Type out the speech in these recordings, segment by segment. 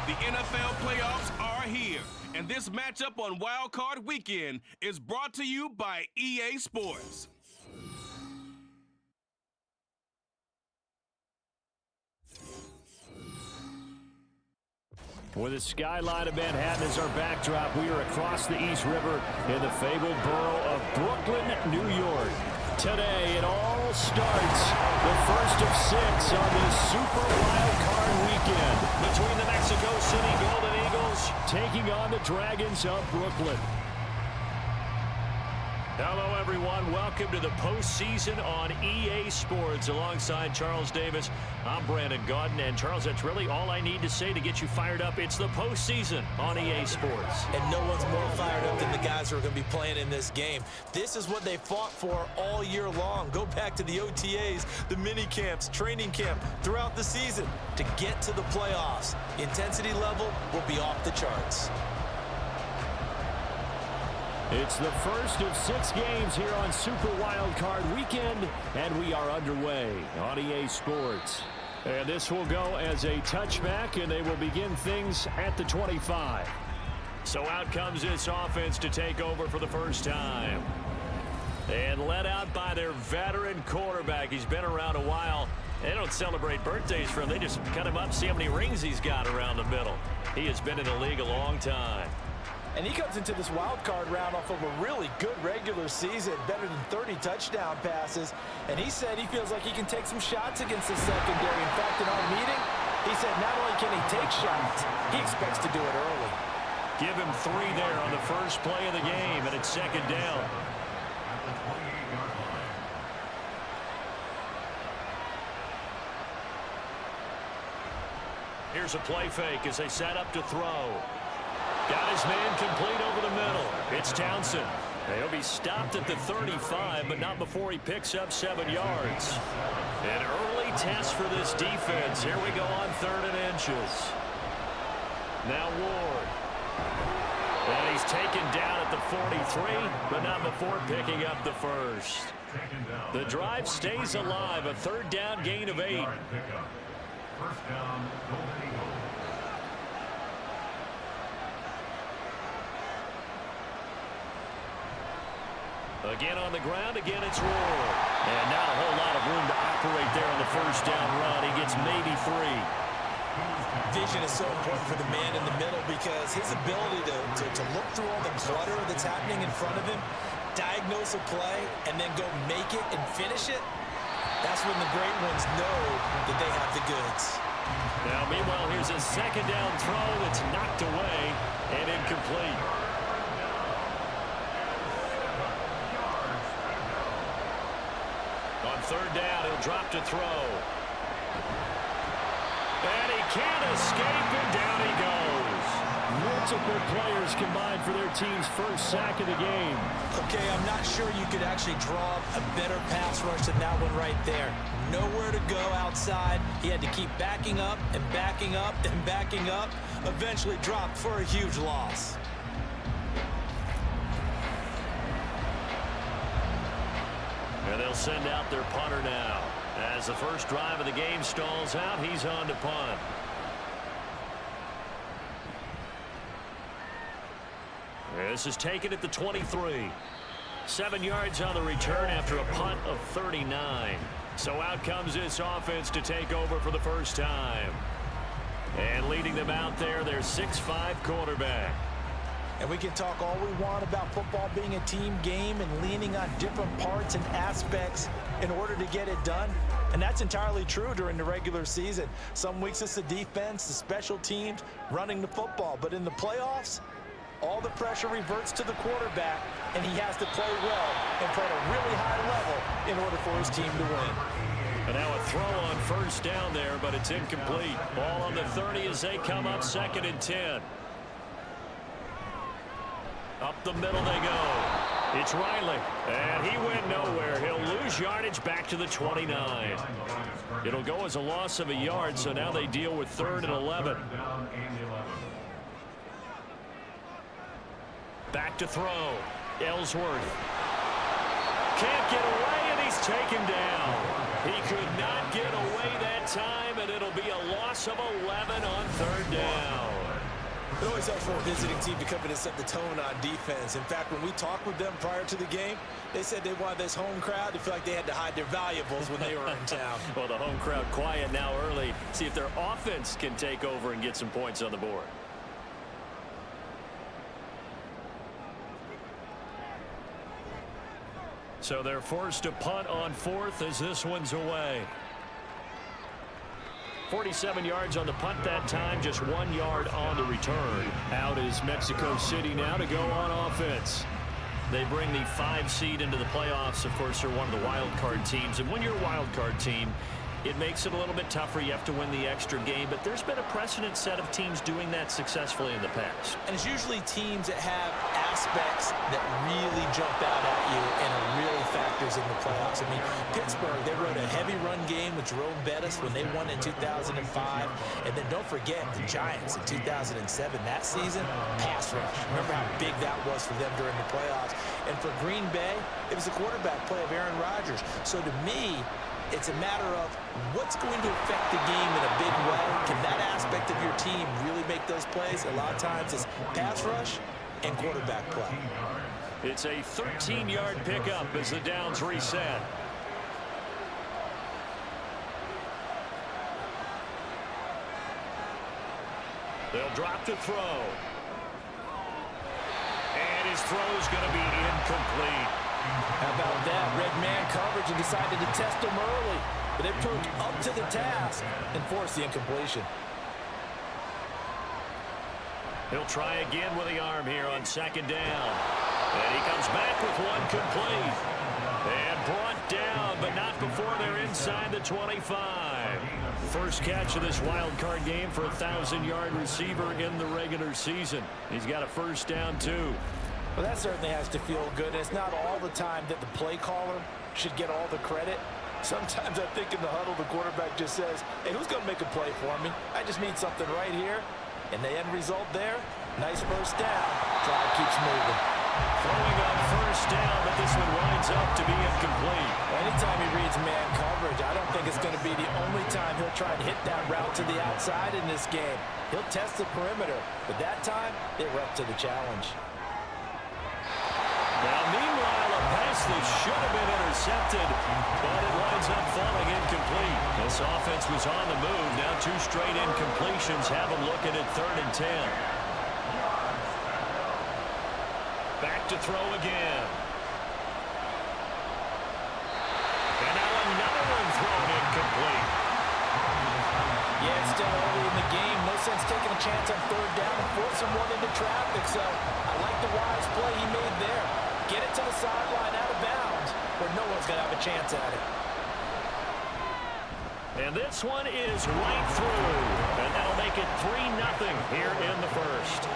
The NFL playoffs are here, and this matchup on Wild Card Weekend is brought to you by EA Sports. With the skyline of Manhattan as our backdrop, we are across the East River in the fabled borough of Brooklyn, New York. Today, it all starts, the first of 6 on this Super Wild Card Weekend, between the Mexico City Golden Eagles taking on the Dragons of Brooklyn. Hello, everyone. Welcome to the postseason on EA Sports. Alongside Charles Davis, I'm Brandon Gaudin. And, Charles, that's really all I need to say to get you fired up. It's the postseason on EA Sports. And no one's more fired up than the guys who are going to be playing in this game. This is what they fought for all year long. Go back to the OTAs, the mini camps, training camp, throughout the season to get to the playoffs. The intensity level will be off the charts. It's the first of 6 games here on Super Wild Card Weekend, and we are underway on EA Sports. And this will go as a touchback, and they will begin things at the 25. So out comes this offense to take over for the first time. And led out by their veteran quarterback. He's been around a while. They don't celebrate birthdays for him. They just cut him up, see how many rings he's got around the middle. He has been in the league a long time. And he comes into this wild card round off of a really good regular season, better than 30 touchdown passes. And he said he feels like he can take some shots against the secondary. In fact, in our meeting, he said not only can he take shots, he expects to do it early. Give him 3 there on the first play of the game, and it's second down. Here's a play fake as they set up to throw. Got his man complete over the middle. It's Townsend. He'll be stopped at the 35, but not before he picks up 7 yards. An early test for this defense. Here we go on 3rd and inches. Now Ward. And he's taken down at the 43, but not before picking up the first. The drive stays alive. A 3rd down gain of 8. First down, Golden Eagles. Again on the ground, again it's Ward. And not a whole lot of room to operate there on the first down run. He gets maybe 3. Vision is so important for the man in the middle because his ability to look through all the clutter that's happening in front of him, diagnose a play, and then go make it and finish it, that's when the great ones know that they have the goods. Now, meanwhile, here's a second down throw that's knocked away and incomplete. On 3rd down, he'll drop to throw. And he can't escape, and down he goes. Multiple players combined for their team's first sack of the game. Okay, I'm not sure you could actually draw up a better pass rush than that one right there. Nowhere to go outside. He had to keep backing up and backing up and backing up. Eventually dropped for a huge loss. And they'll send out their punter now. As the first drive of the game stalls out, he's on to punt. This is taken at the 23. 7 yards on the return after a punt of 39. So out comes this offense to take over for the first time. And leading them out there, their 6'5" quarterback. And we can talk all we want about football being a team game and leaning on different parts and aspects in order to get it done. And that's entirely true during the regular season. Some weeks it's the defense, the special teams, running the football. But in the playoffs, all the pressure reverts to the quarterback, and he has to play well and play at a really high level in order for his team to win. And now a throw on first down there, but it's incomplete. Ball on the 30 as they come up 2nd and 10. Up the middle they go. It's Riley, and he went nowhere. He'll lose yardage back to the 29. It'll go as a loss of a yard, so now they deal with 3rd and 11. Back to throw. Ellsworth. Can't get away, and he's taken down. He could not get away that time, and it'll be a loss of 11 on third down. It always helps for a visiting team to come in and set the tone on defense. In fact, when we talked with them prior to the game, they said they wanted this home crowd to feel like they had to hide their valuables when they were in town. Well, the home crowd quiet now early. See if their offense can take over and get some points on the board. So they're forced to punt on fourth as this one's away. 47 yards on the punt that time, just 1 yard on the return. Out is Mexico City now to go on offense. They bring the 5 seed into the playoffs. Of course, they're one of the wild card teams. And when you're a wild card team, it makes it a little bit tougher. You have to win the extra game. But there's been a precedent set of teams doing that successfully in the past. And it's usually teams that have aspects that really jump out at you and are really factors in the playoffs. I mean, Pittsburgh, they rode a heavy run game with Jerome Bettis when they won in 2005. And then don't forget the Giants in 2007. That season, pass rush. Remember how big that was for them during the playoffs. And for Green Bay, it was the quarterback play of Aaron Rodgers. So to me, it's a matter of what's going to affect the game in a big way. Can that aspect of your team really make those plays? A lot of times it's pass rush and quarterback play. It's a 13-yard pickup as the downs reset. They'll drop to throw. And his throw's going to be incomplete. How about that? Red man coverage and decided to test him early. But they proved up to the task and forced the incompletion. He'll try again with the arm here on second down. And he comes back with one complete. And brought down, but not before they're inside the 25. First catch of this wild card game for a 1,000-yard receiver in the regular season. He's got a first down, too. Well, that certainly has to feel good. It's not all the time that the play caller should get all the credit. Sometimes I think in the huddle, the quarterback just says, hey, who's going to make a play for me? I just need something right here. And the end result there, nice first down. Drive keeps moving. Throwing on first down, but this one winds up to be incomplete. Anytime he reads man coverage, I don't think it's going to be the only time he'll try and hit that route to the outside in this game. He'll test the perimeter, but that time, they were up to the challenge. Now, meanwhile, a pass that should have been intercepted, but it winds up falling incomplete. This offense was on the move. Now 2 straight incompletions have them looking at 3rd and 10. Back to throw again. And now another one thrown incomplete. Yeah, it's still early in the game. No sense taking a chance on 3rd down and forcing one into traffic. So I like the wise play he made there. Get it to the sideline out of bounds where no one's going to have a chance at it. And this one is right through. And that'll make it 3-0 here in the first.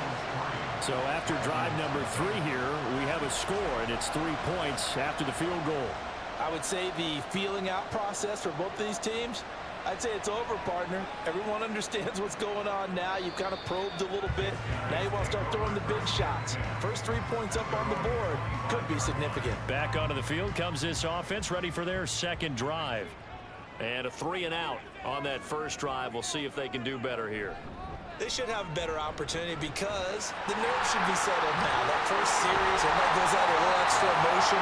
So after drive number 3 here, we have a score, and it's 3 points after the field goal. I would say the feeling out process for both these teams, I'd say it's over, partner. Everyone understands what's going on now. You've kind of probed a little bit. Now you want to start throwing the big shots. First 3 points up on the board could be significant. Back onto the field comes this offense, ready for their second drive. And a 3-and-out on that first drive. We'll see if they can do better here. They should have a better opportunity because the nerves should be settled now. That first series, everybody goes out a little extra emotion.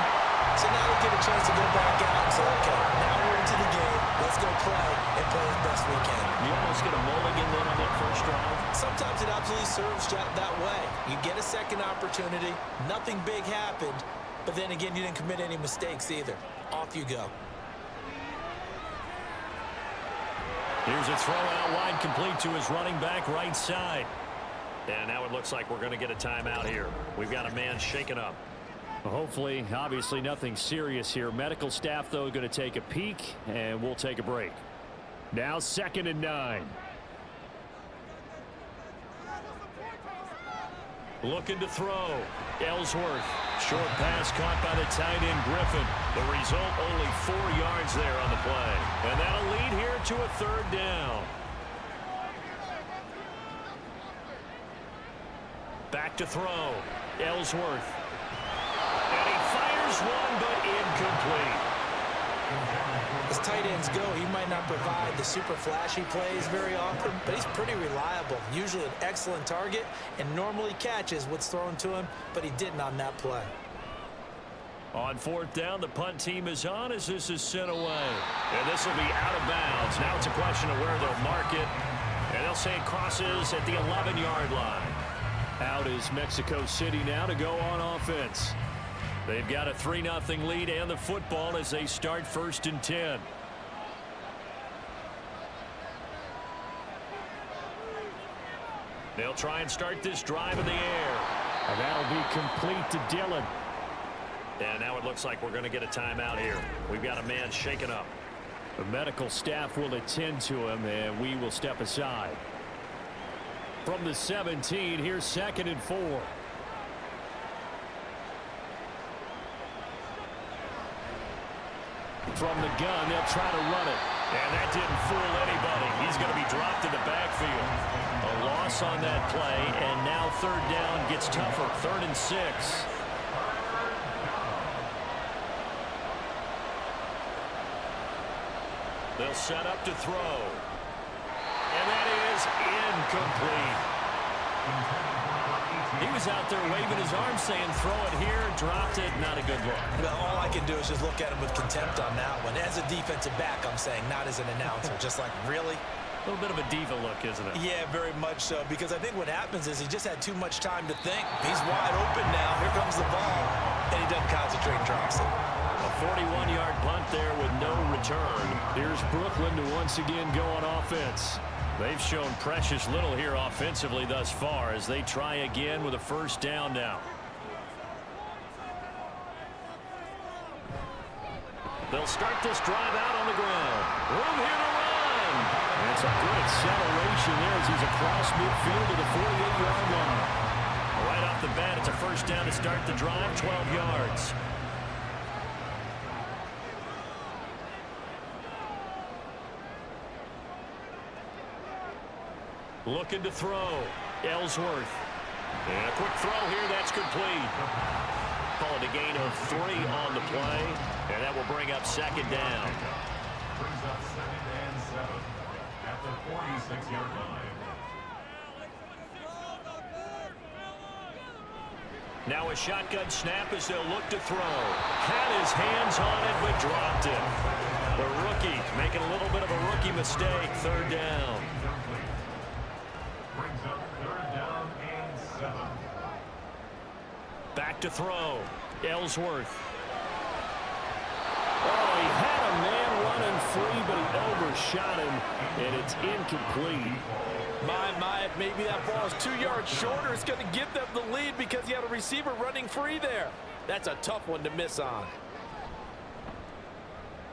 So now they get a chance to go back out and say, okay, now we're into the game. Let's go play and play as best we can. You almost get a mulligan then on that first drive. Sometimes it absolutely serves that way. You get a second opportunity. Nothing big happened. But then again, you didn't commit any mistakes either. Off you go. Here's a throw out wide, complete to his running back right side. And now it looks like we're going to get a timeout here. We've got a man shaken up. Hopefully, obviously nothing serious here. Medical staff, though, going to take a peek, and we'll take a break. Now 2nd and 9. Looking to throw. Ellsworth. Short pass caught by the tight end Griffin. The result, only 4 yards there on the play. And that'll lead here to a 3rd down. Back to throw. Ellsworth. And he fires one, but incomplete. As tight ends go, he might not provide the super flashy plays very often, but he's pretty reliable. Usually an excellent target and normally catches what's thrown to him, but he didn't on that play. On fourth down, the punt team is on as this is sent away. And this will be out of bounds. Now it's a question of where they'll mark it. And they'll say it crosses at the 11-yard line. Out is Mexico City now to go on offense. They've got a 3-0 lead and the football as they start 1st and 10. They'll try and start this drive in the air. And that'll be complete to Dillon. And now it looks like we're going to get a timeout here. We've got a man shaken up. The medical staff will attend to him, and we will step aside. From the 17, here's 2nd and 4. From the gun, they'll try to run it. And that didn't fool anybody. He's going to be dropped in the backfield. A loss on that play, and now 3rd down gets tougher. 3rd and 6. They'll set up to throw. And that is incomplete. He was out there waving his arm saying throw it here, dropped it, not a good look. Well, all I can do is just look at him with contempt on that one. As a defensive back, I'm saying, not as an announcer. Just like, really? A little bit of a diva look, isn't it? Yeah, very much so, because I think what happens is he just had too much time to think. He's wide open now. Here comes the ball, and he doesn't concentrate and drops it. A 41-yard punt there with no return. Here's Brooklyn to once again go on offense. They've shown precious little here offensively thus far as they try again with a 1st down now. They'll start this drive out on the ground. Room here to run. That's a good acceleration there as he's across midfield to the 48-yard line. Right off the bat, it's a 1st down to start the drive, 12 yards. Looking to throw. Ellsworth. And a quick throw here. That's complete. Call it a gain of 3 on the play. And that will bring up 2nd down. Brings up 2nd and 7 at the 46-yard line. Now a shotgun snap as they'll look to throw. Had his hands on it, but dropped it. The rookie making a little bit of a rookie mistake. 3rd down. Brings up 3rd down and 7. Back to throw. Ellsworth. Oh, he had a man running free, but he overshot him, and it's incomplete. My, if maybe that ball is 2 yards shorter, it's going to give them the lead because you had a receiver running free there. That's a tough one to miss on.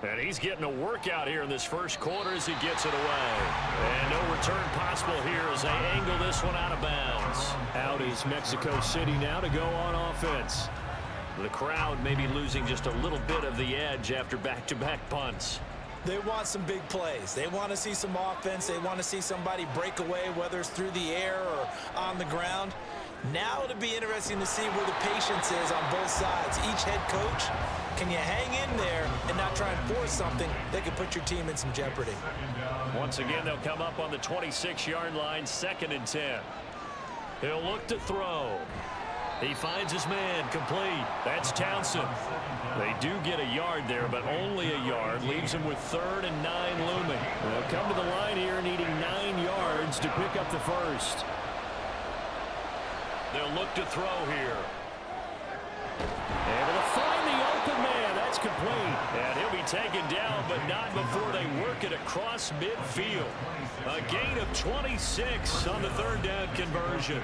And he's getting a workout here in this 1st quarter as he gets it away. And no return possible here as they angle this one out of bounds. Out is Mexico City now to go on offense. The crowd may be losing just a little bit of the edge after back-to-back punts. They want some big plays. They want to see some offense. They want to see somebody break away, whether it's through the air or on the ground. Now it'll be interesting to see where the patience is on both sides. Each head coach, can you hang in there and not try and force something that could put your team in some jeopardy? Once again, they'll come up on the 26-yard line, 2nd and 10. He'll look to throw. He finds his man, complete. That's Townsend. They do get a yard there, but only a yard. Leaves him with 3rd and 9 looming. They'll come to the line here needing 9 yards to pick up the 1st. They'll look to throw here. Able to find the open man. That's complete. And he'll be taken down, but not before they work it across midfield. A gain of 26 on the 3rd down conversion.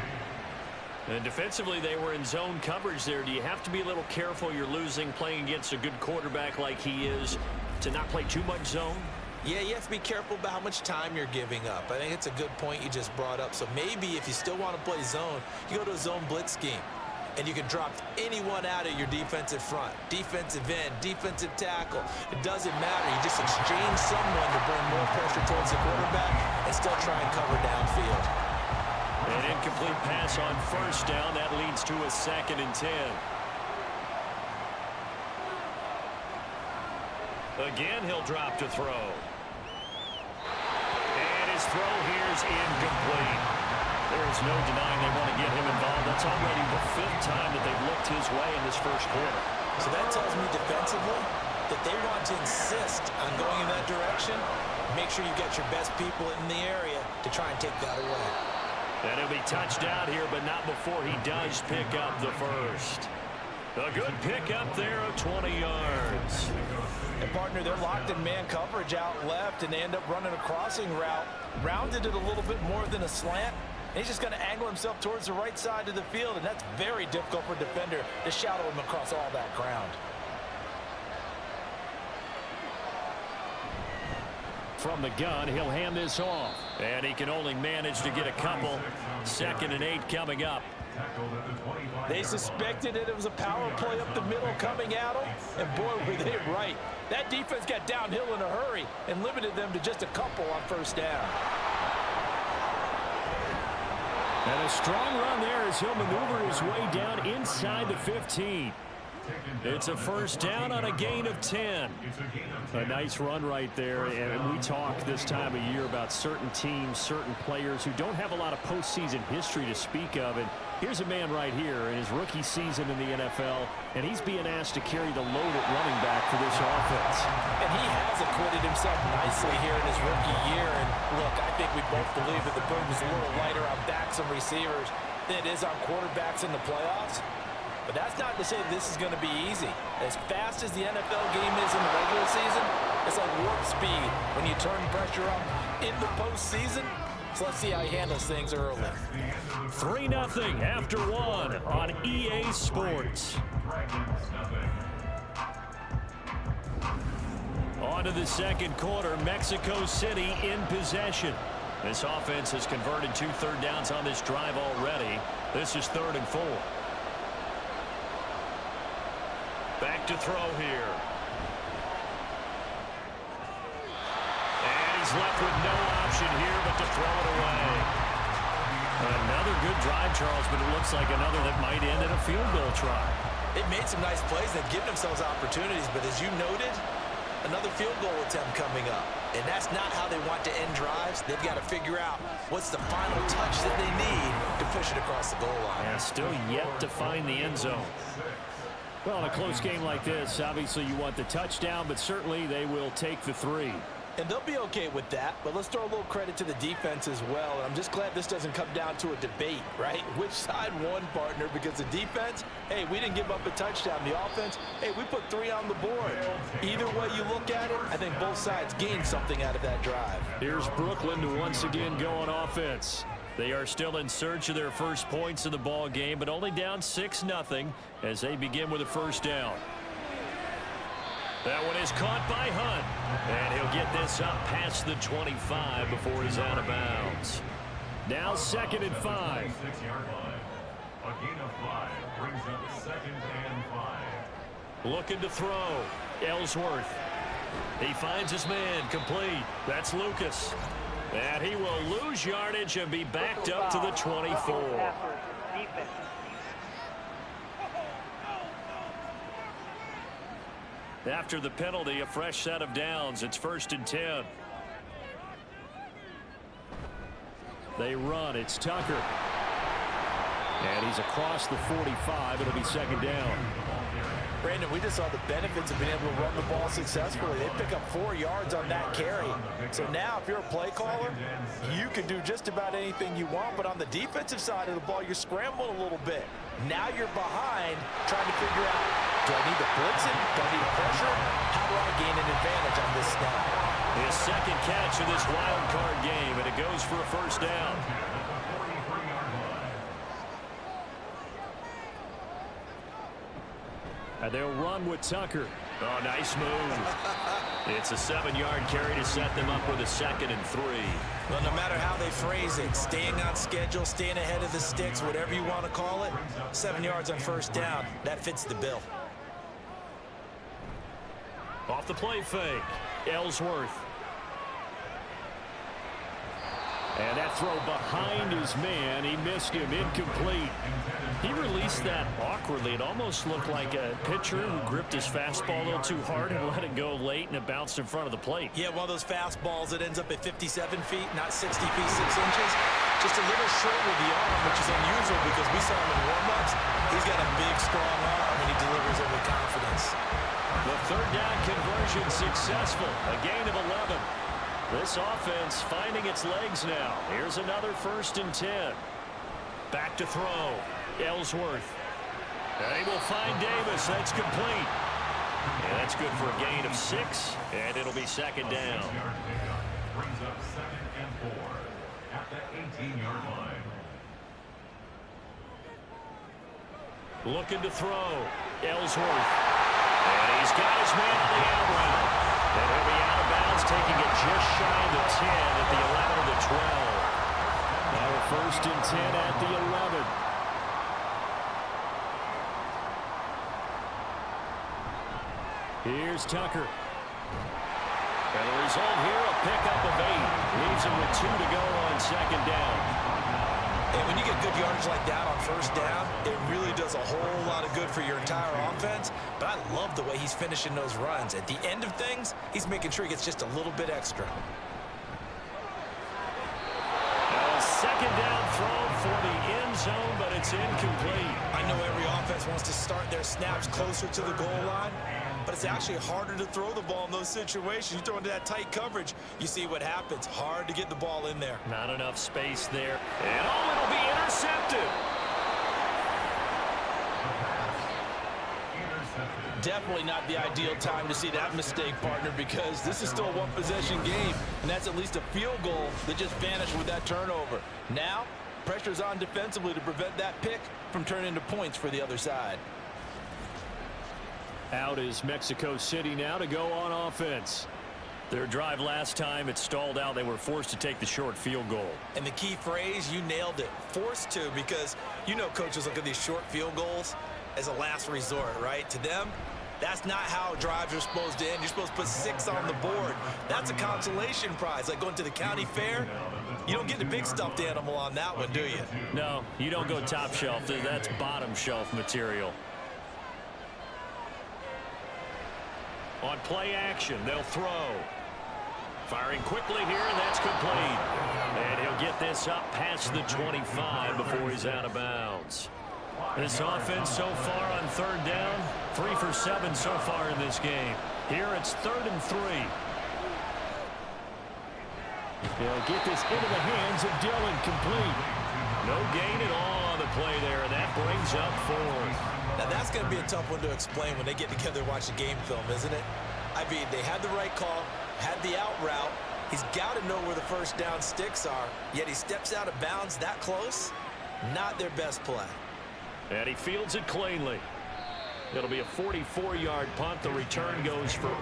And defensively, they were in zone coverage there. Do you have to be a little careful you're losing playing against a good quarterback like he is to not play too much zone? Yeah, you have to be careful about how much time you're giving up. I think it's a good point you just brought up. So maybe if you still want to play zone, you go to a zone blitz scheme. And you can drop anyone out of your defensive front. Defensive end, defensive tackle. It doesn't matter. You just exchange someone to bring more pressure towards the quarterback and still try and cover downfield. An incomplete pass on 1st down. That leads to a 2nd and 10. Again, he'll drop to throw. And his throw here is incomplete. There's no denying they want to get him involved. That's already the 5th time that they've looked his way in this first quarter. So that tells me defensively that they want to insist on going in that direction. Make sure you get your best people in the area to try and take that away. And he'll be touched out here, but not before he does pick up the first. A good pickup there of 20 yards. And partner, they're locked in man coverage out left, and they end up running a crossing route. Rounded it a little bit more than a slant. And he's just going to angle himself towards the right side of the field, and that's very difficult for a defender to shadow him across all that ground. From the gun, he'll hand this off. And he can only manage to get a couple. 2nd and 8 coming up. They suspected that it was a power play up the middle coming at them, and boy, were they right. That defense got downhill in a hurry and limited them to just a couple on first down. And a strong run there as he'll maneuver his way down inside the 15. It's a first down on a gain of 10. A nice run right there, and we talk this time of year about certain teams, certain players who don't have a lot of postseason history to speak of, and here's a man right here in his rookie season in the NFL, and he's being asked to carry the load at running back for this offense. And he has acquitted himself nicely here in his rookie year, and look, I think we both believe that the burden is a little lighter on backs and receivers than it is on quarterbacks in the playoffs. But that's not to say this is going to be easy. As fast as the NFL game is in the regular season, it's like warp speed when you turn pressure up in the postseason. So let's see how he handles things early. 3-0 after 1 on EA Sports. On to the second quarter, Mexico City in possession. This offense has converted 2 third downs on this drive already. This is 3rd and 4. Back to throw here. And he's left with no option here but to throw it away. Another good drive, Charles, but it looks like another that might end in a field goal try. They've made some nice plays. They've given themselves opportunities, but as you noted, another field goal attempt coming up. And that's not how they want to end drives. They've got to figure out what's the final touch that they need to push it across the goal line. And still yet to find the end zone. Well, in a close game like this, obviously you want the touchdown, but certainly they will take the 3. And they'll be okay with that, but let's throw a little credit to the defense as well. And I'm just glad this doesn't come down to a debate, right? Which side won, partner? Because the defense, hey, we didn't give up a touchdown. The offense, hey, we put 3 on the board. Either way you look at it, I think both sides gained something out of that drive. Here's Brooklyn to once again go on offense. They are still in search of their first points of the ball game, but only down 6-0 as they begin with a first down. That one is caught by Hunt, and he'll get this up past the 25 before he's out of bounds. Now 2nd and 5. 6-yard line. A gain of 5 brings up 2nd and 5. Looking to throw. Ellsworth. He finds his man complete. That's Lucas. And he will lose yardage and be backed up to the 24. After the penalty, a fresh set of downs. It's 1st and 10. They run. It's Tucker. And he's across the 45. It'll be 2nd down. Brandon, we just saw the benefits of being able to run the ball successfully. They pick up 4 yards on that carry. So now if you're a play caller, you can do just about anything you want. But on the defensive side of the ball, you're scrambling a little bit. Now you're behind trying to figure out, do I need to blitz it? Do I need to pressure? How do I gain an advantage on this snap? His 2nd catch of this wild card game, and it goes for a first down. And they'll run with Tucker. Oh, nice move. It's a 7-yard carry to set them up with a 2nd and 3. Well, no matter how they phrase it, staying on schedule, staying ahead of the sticks, whatever you want to call it, 7 yards on first down, that fits the bill. Off the play fake, Ellsworth. And that throw behind his man, he missed him, incomplete. He released that awkwardly. It almost looked like a pitcher who gripped his fastball a little too hard and let it go late, and it bounced in front of the plate. Yeah, one of those fastballs that ends up at 57 feet, not 60 feet, 6 inches. Just a little short with the arm, which is unusual because we saw him in warm-ups. He's got a big, strong arm, and he delivers it with confidence. The third down conversion successful, a gain of 11. This offense finding its legs now. Here's another 1st and 10. Back to throw. Ellsworth. And he will find Davis. That's complete. Yeah, that's good for a gain of 6, and it'll be 2nd down. Brings up 2nd and 4 at the 18-yard line. Looking to throw. Ellsworth. And he's got his man on the out route. And he'll be out of bounds, taking it just shy of the 10 at the 11 of the 12. Now a 1st and 10 at the 11. Here's Tucker. And the result here, a pickup of 8. Leaves him with 2 to go on 2nd down. And when you get good yardage like that on 1st down, it really does a whole lot of good for your entire offense. But I love the way he's finishing those runs. At the end of things, he's making sure he gets just a little bit extra. A 2nd down throw for the end zone, but it's incomplete. I know every offense wants to start their snaps closer to the goal line, but it's actually harder to throw the ball in those situations. You throw into that tight coverage, you see what happens. Hard to get the ball in there. Not enough space there. And it'll be intercepted. Definitely not the ideal time to see that mistake, partner, because this is still a one-possession game, and that's at least a field goal that just vanished with that turnover. Now, pressure's on defensively to prevent that pick from turning into points for the other side. Out is Mexico City now to go on offense. Their drive last time, it stalled out. They were forced to take the short field goal. And the key phrase, you nailed it, forced to, because you know coaches look at these short field goals as a last resort, right? To them, that's not how drives are supposed to end. You're supposed to put 6 on the board. That's a consolation prize, like going to the county fair. You don't get the big stuffed animal on that one, do you? No, you don't go top shelf. That's bottom shelf material. On play action, they'll throw. Firing quickly here, and that's complete. And he'll get this up past the 25 before he's out of bounds. This offense so far on 3rd down, 3 for 7 so far in this game. Here it's 3rd and 3. They'll get this into the hands of Dillon, complete. No gain at all on the play there, and that brings up 4th. Now that's going to be a tough one to explain when they get together and watch the game film, isn't it? I mean, they had the right call, had the out route. He's got to know where the 1st down sticks are, yet he steps out of bounds that close. Not their best play. And he fields it cleanly. It'll be a 44-yard punt. The return goes for 8.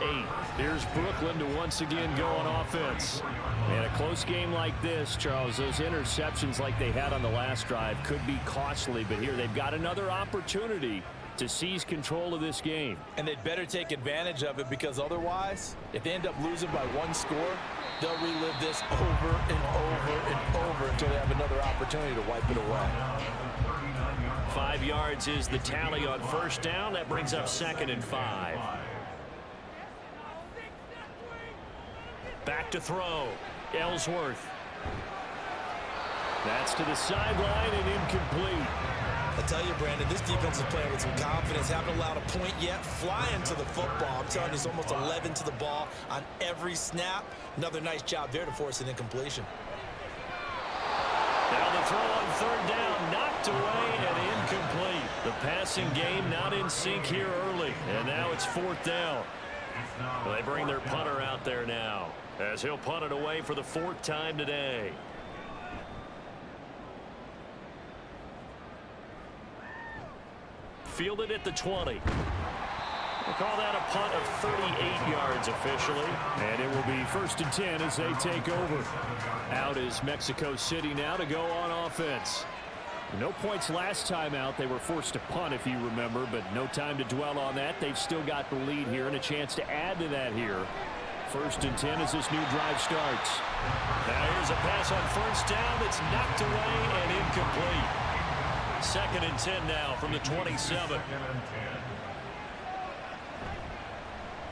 Here's Brooklyn to once again go on offense. And a close game like this, Charles, those interceptions like they had on the last drive could be costly. But here they've got another opportunity to seize control of this game. And they'd better take advantage of it, because otherwise, if they end up losing by 1 score, they'll relive this over and over and over until they have another opportunity to wipe it away. 5 yards is the tally on 1st down. That brings up 2nd and 5. Back to throw. Ellsworth. That's to the sideline and incomplete. I tell you, Brandon, this defense is playing with some confidence. Haven't allowed a point yet. Flying to the football. I'm telling you, it's almost 11 to the ball on every snap. Another nice job there to force an incompletion. Now the throw on 3rd down, knocked away and incomplete. The passing game not in sync here early, and now it's 4th down. Well, they bring their punter out there now, as he'll punt it away for the 4th time today. Fielded at the 20. We'll call that a punt of 38 yards officially. And it will be 1st and 10 as they take over. Out is Mexico City now to go on offense. No points last time out. They were forced to punt, if you remember, but no time to dwell on that. They've still got the lead here and a chance to add to that here. 1st and 10 as this new drive starts. Now here's a pass on 1st down that's knocked away and incomplete. 2nd and 10 now from the 27.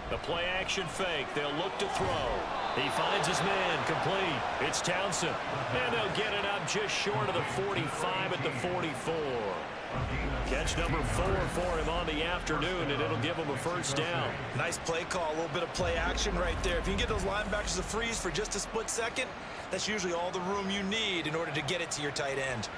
The play action fake. They'll look to throw. He finds his man, complete. It's Townsend. And they'll get it up just short of the 45 at the 44. Catch number 4 for him on the afternoon, and it'll give him a 1st down. Nice play call, a little bit of play action right there. If you can get those linebackers to freeze for just a split second, that's usually all the room you need in order to get it to your tight end.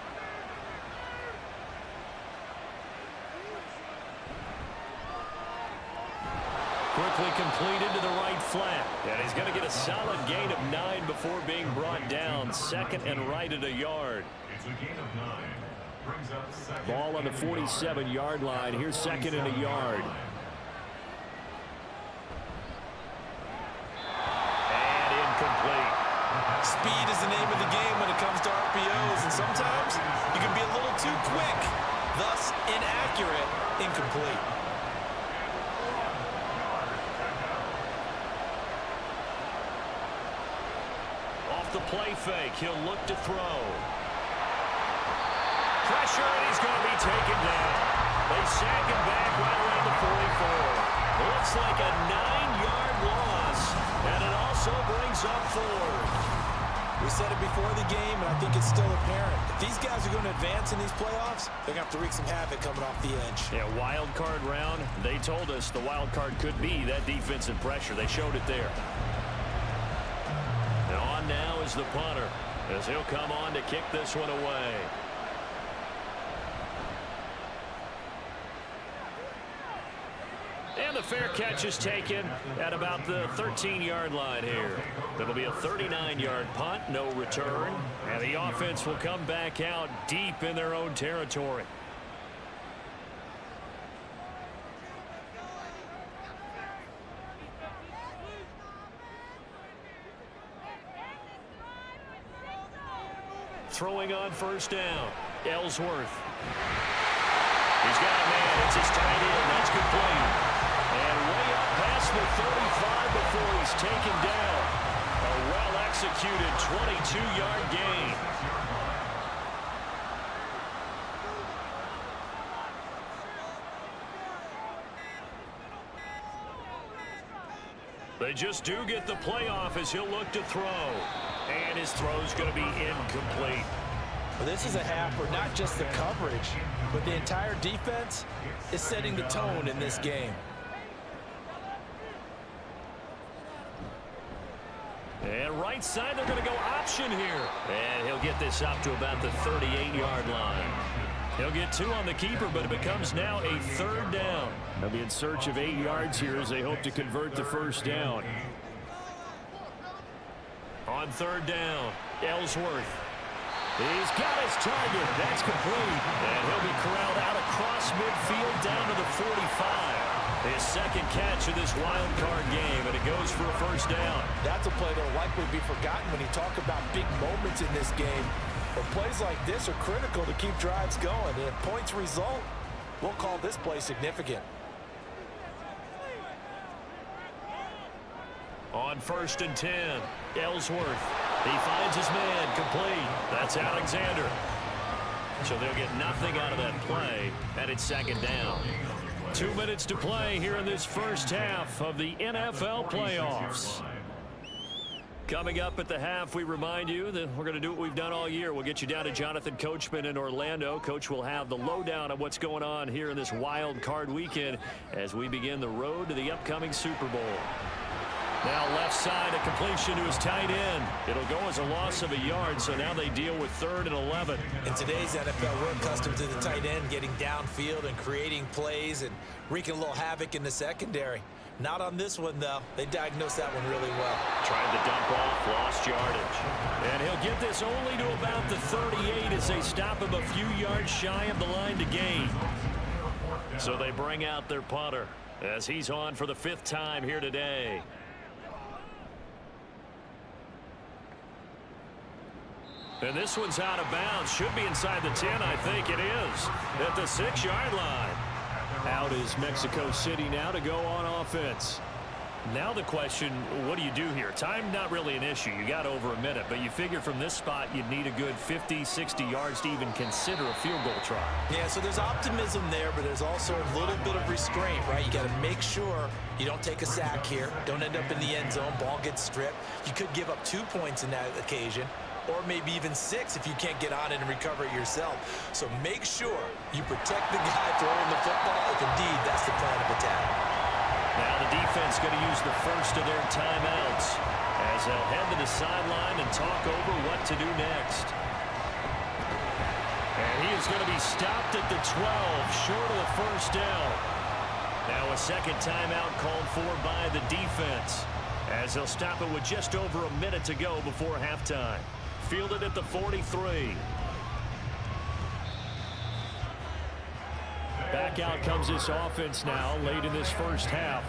Quickly completed to the right flat. And he's going to get a solid gain of 9 before being brought down. 2nd and right at a yard. It's a gain of 9. Brings up 2nd. Ball on the 47-yard line. Here's 2nd and a yard. And incomplete. Speed is the name of the game when it comes to RPOs, and sometimes you can be a little too quick, thus inaccurate, incomplete. The play fake. He'll look to throw. Pressure, and he's going to be taken down. They sack him back right around the 44. Looks like a 9-yard loss, and it also brings up 4. We said it before the game, and I think it's still apparent. If these guys are going to advance in these playoffs, they're going to have to wreak some havoc coming off the edge. Yeah, wild card round. They told us the wild card could be that defensive pressure. They showed it there. And on now is the punter, as he'll come on to kick this one away. And the fair catch is taken at about the 13-yard line here. That'll be a 39-yard punt, no return. And the offense will come back out deep in their own territory. Throwing on 1st down. Ellsworth. He's got a man. It's his tight end. That's complete. And way up past the 35 before he's taken down. A well-executed 22-yard gain. They just do get the playoff as he'll look to throw. And his throw's going to be incomplete. Well, this is a half where not just the coverage, but the entire defense is setting the tone in this game. And right side, they're going to go option here. And he'll get this up to about the 38-yard line. He'll get 2 on the keeper, but it becomes now a 3rd down. They'll be in search of 8 yards here as they hope to convert the 1st down. On 3rd down, Ellsworth. He's got his target. That's complete. And he'll be corralled out across midfield down to the 45. His 2nd catch of this wild card game, and it goes for a 1st down. That's a play that will likely be forgotten when you talk about big moments in this game. But plays like this are critical to keep drives going. And if points result, we'll call this play significant. On 1st and 10, Ellsworth. He finds his man, complete. That's Alexander. So they'll get nothing out of that play, and it's 2nd down. 2 minutes to play here in this first half of the NFL playoffs. Coming up at the half, we remind you that we're going to do what we've done all year. We'll get you down to Jonathan Coachman in Orlando. Coach will have the lowdown of what's going on here in this wild card weekend as we begin the road to the upcoming Super Bowl. Now left side, a completion to his tight end. It'll go as a loss of a yard, so now they deal with 3rd and 11. In today's NFL, we're accustomed to the tight end getting downfield and creating plays and wreaking a little havoc in the secondary. Not on this one, though. They diagnosed that one really well. Tried to dump off, lost yardage. And he'll get this only to about the 38 as they stop him a few yards shy of the line to gain. So they bring out their punter as he's on for the 5th time here today. And this one's out of bounds. Should be inside the 10, I think it is. At the 6-yard line. Out is Mexico City now to go on offense. Now the question, what do you do here? Time not really an issue. You got over a minute, but you figure from this spot you'd need a good 50, 60 yards to even consider a field goal try. Yeah, so there's optimism there, but there's also a little bit of restraint, right? You got to make sure you don't take a sack here. Don't end up in the end zone. Ball gets stripped. You could give up 2 points in that occasion, or maybe even 6 if you can't get on it and recover it yourself. So make sure you protect the guy throwing the football if indeed that's the plan of attack. Now the defense going to use the first of their timeouts as they'll head to the sideline and talk over what to do next. And he is going to be stopped at the 12, short of the first down. Now a second timeout called for by the defense as they'll stop it with just over a minute to go before halftime. Fielded at the 43. Back out comes this offense now late in this first half.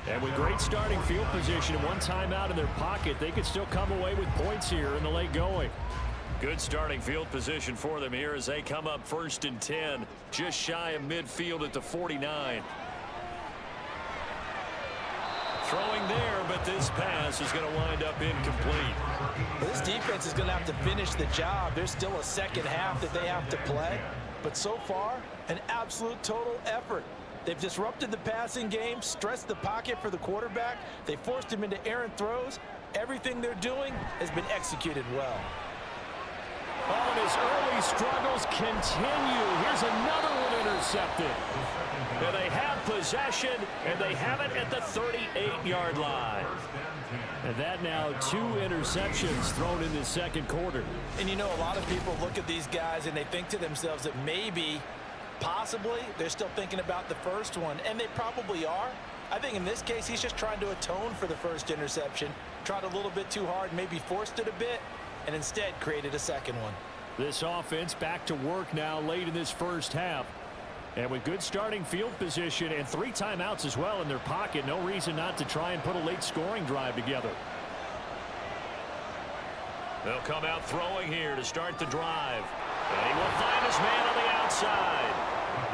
And with great starting field position and one timeout in their pocket, they could still come away with points here in the late going. Good starting field position for them here as they come up 1st and 10, just shy of midfield at the 49. Throwing there, but this pass is going to wind up incomplete. This defense is going to have to finish the job. There's still a second half that they have to play. But so far, an absolute total effort. They've disrupted the passing game, stressed the pocket for the quarterback. They forced him into errant throws. Everything they're doing has been executed well. Oh, and his early struggles continue. Here's another one intercepted. And they have possession, and they have it at the 38-yard line. And that now 2 interceptions thrown in the second quarter. And you know, a lot of people look at these guys and they think to themselves that maybe, possibly, they're still thinking about the first one. And they probably are. I think in this case, he's just trying to atone for the first interception. Tried a little bit too hard, maybe forced it a bit, and instead created a second one. This offense back to work now late in this first half. And with good starting field position and 3 timeouts as well in their pocket, no reason not to try and put a late scoring drive together. They'll come out throwing here to start the drive. And he will find his man on the outside.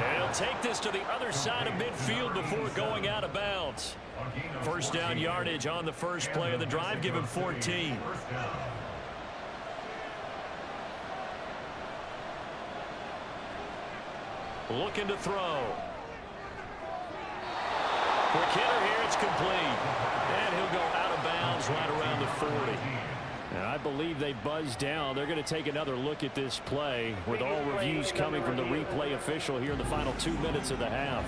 And he'll take this to the other side of midfield before going out of bounds. First down yardage on the first play of the drive. Give him 14. Looking to throw. Quick hitter here. It's complete. And he'll go out of bounds right around the 40. And I believe they buzzed down. They're going to take another look at this play with all reviews coming from the replay official here in the final 2 minutes of the half.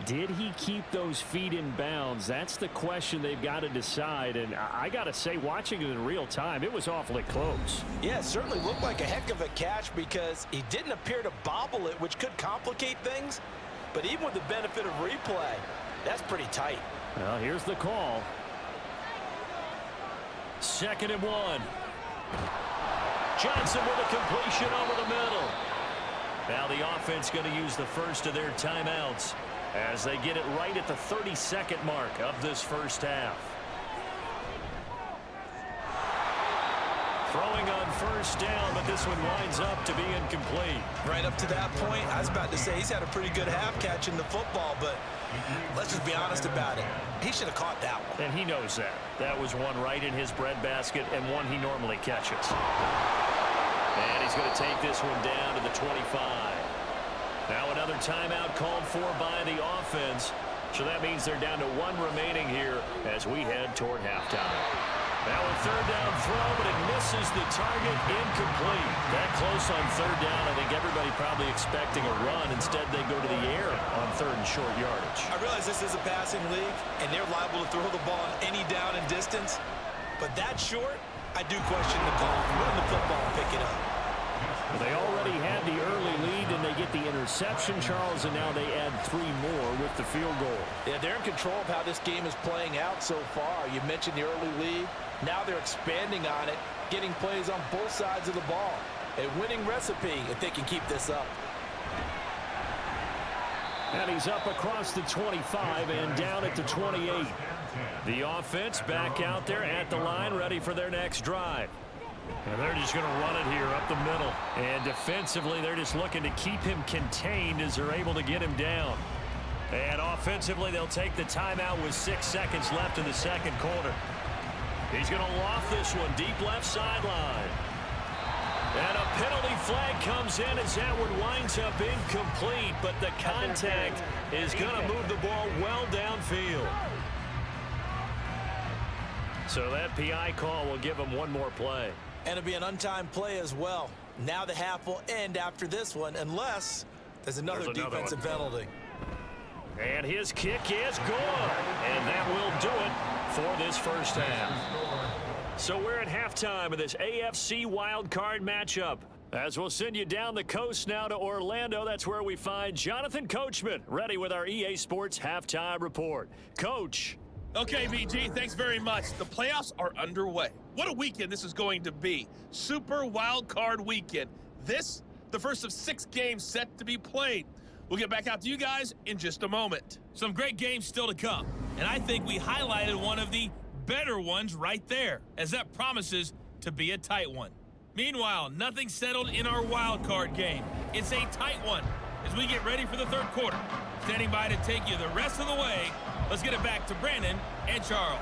Did he keep those feet in bounds? That's the question they've got to decide. And I got to say, watching it in real time, it was awfully close. Yeah, it certainly looked like a heck of a catch because he didn't appear to bobble it, which could complicate things. But even with the benefit of replay, that's pretty tight. Well, here's the call. 2nd and 1. Johnson with a completion over the middle. Now the offense going to use the first of their timeouts as they get it right at the 32nd mark of this first half. Throwing on first down, but this one winds up to be incomplete. Right up to that point, I was about to say he's had a pretty good half catching the football, but let's just be honest about it. He should have caught that one. And he knows that. That was one right in his breadbasket and one he normally catches. And he's going to take this one down to the 25. Now another timeout called for by the offense. So that means they're down to 1 remaining here as we head toward halftime. Now a 3rd down throw, but it misses the target, incomplete. That close on 3rd down, I think everybody probably expecting a run. Instead, they go to the air on 3rd and short yardage. I realize this is a passing league, and they're liable to throw the ball on any down and distance. But that short, I do question the call. Run the football and pick it up. They already had the early lead, and they get the interception, Charles, and now they add 3 more with the field goal. Yeah, they're in control of how this game is playing out so far. You mentioned the early lead. Now they're expanding on it, getting plays on both sides of the ball. A winning recipe if they can keep this up. And he's up across the 25 and down at the 28. The offense back out there at the line, ready for their next drive. And they're just going to run it here up the middle. And defensively, they're just looking to keep him contained as they're able to get him down. And offensively, they'll take the timeout with 6 seconds left in the second quarter. He's going to loft this one deep left sideline. And a penalty flag comes in as that one winds up incomplete, but the contact is going to move the ball well downfield. So that PI call will give him one more play. And it'll be an untimed play as well. Now the half will end after this one, unless there's another defensive penalty. And his kick is good. And that will do it for this first half. So we're at halftime of this AFC wildcard matchup. As we'll send you down the coast now to Orlando, that's where we find Jonathan Coachman, ready with our EA Sports halftime report. Coach. Okay, BG, thanks very much. The playoffs are underway. What a weekend this is going to be. Super Wild Card Weekend. This, the first of 6 games set to be played. We'll get back out to you guys in just a moment. Some great games still to come, and I think we highlighted one of the better ones right there, as that promises to be a tight one. Meanwhile, nothing settled in our wild card game. It's a tight one as we get ready for the third quarter. Standing by to take you the rest of the way. Let's get it back to Brandon and Charles.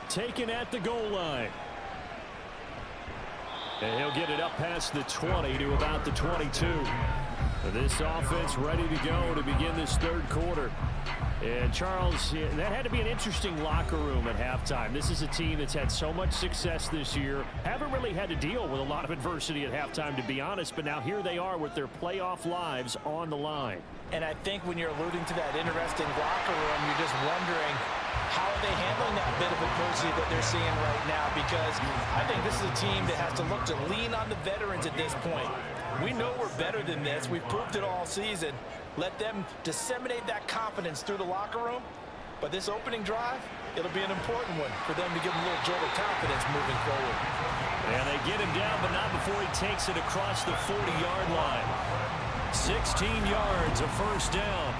Taken at the goal line. And he'll get it up past the 20 to about the 22. This offense ready to go to begin this third quarter. And Charles, that had to be an interesting locker room at halftime. This is a team that's had so much success this year. Haven't really had to deal with a lot of adversity at halftime, to be honest. But now here they are with their playoff lives on the line. And I think when you're alluding to that interesting locker room, you're just wondering, how are they handling that bit of adversity that they're seeing right now? Because I think this is a team that has to look to lean on the veterans at this point. We know we're better than this. We've proved it all season. Let them disseminate that confidence through the locker room. But this opening drive, it'll be an important one for them to give them a little jolt of confidence moving forward. And they get him down, but not before he takes it across the 40-yard line. 16 yards, a first down.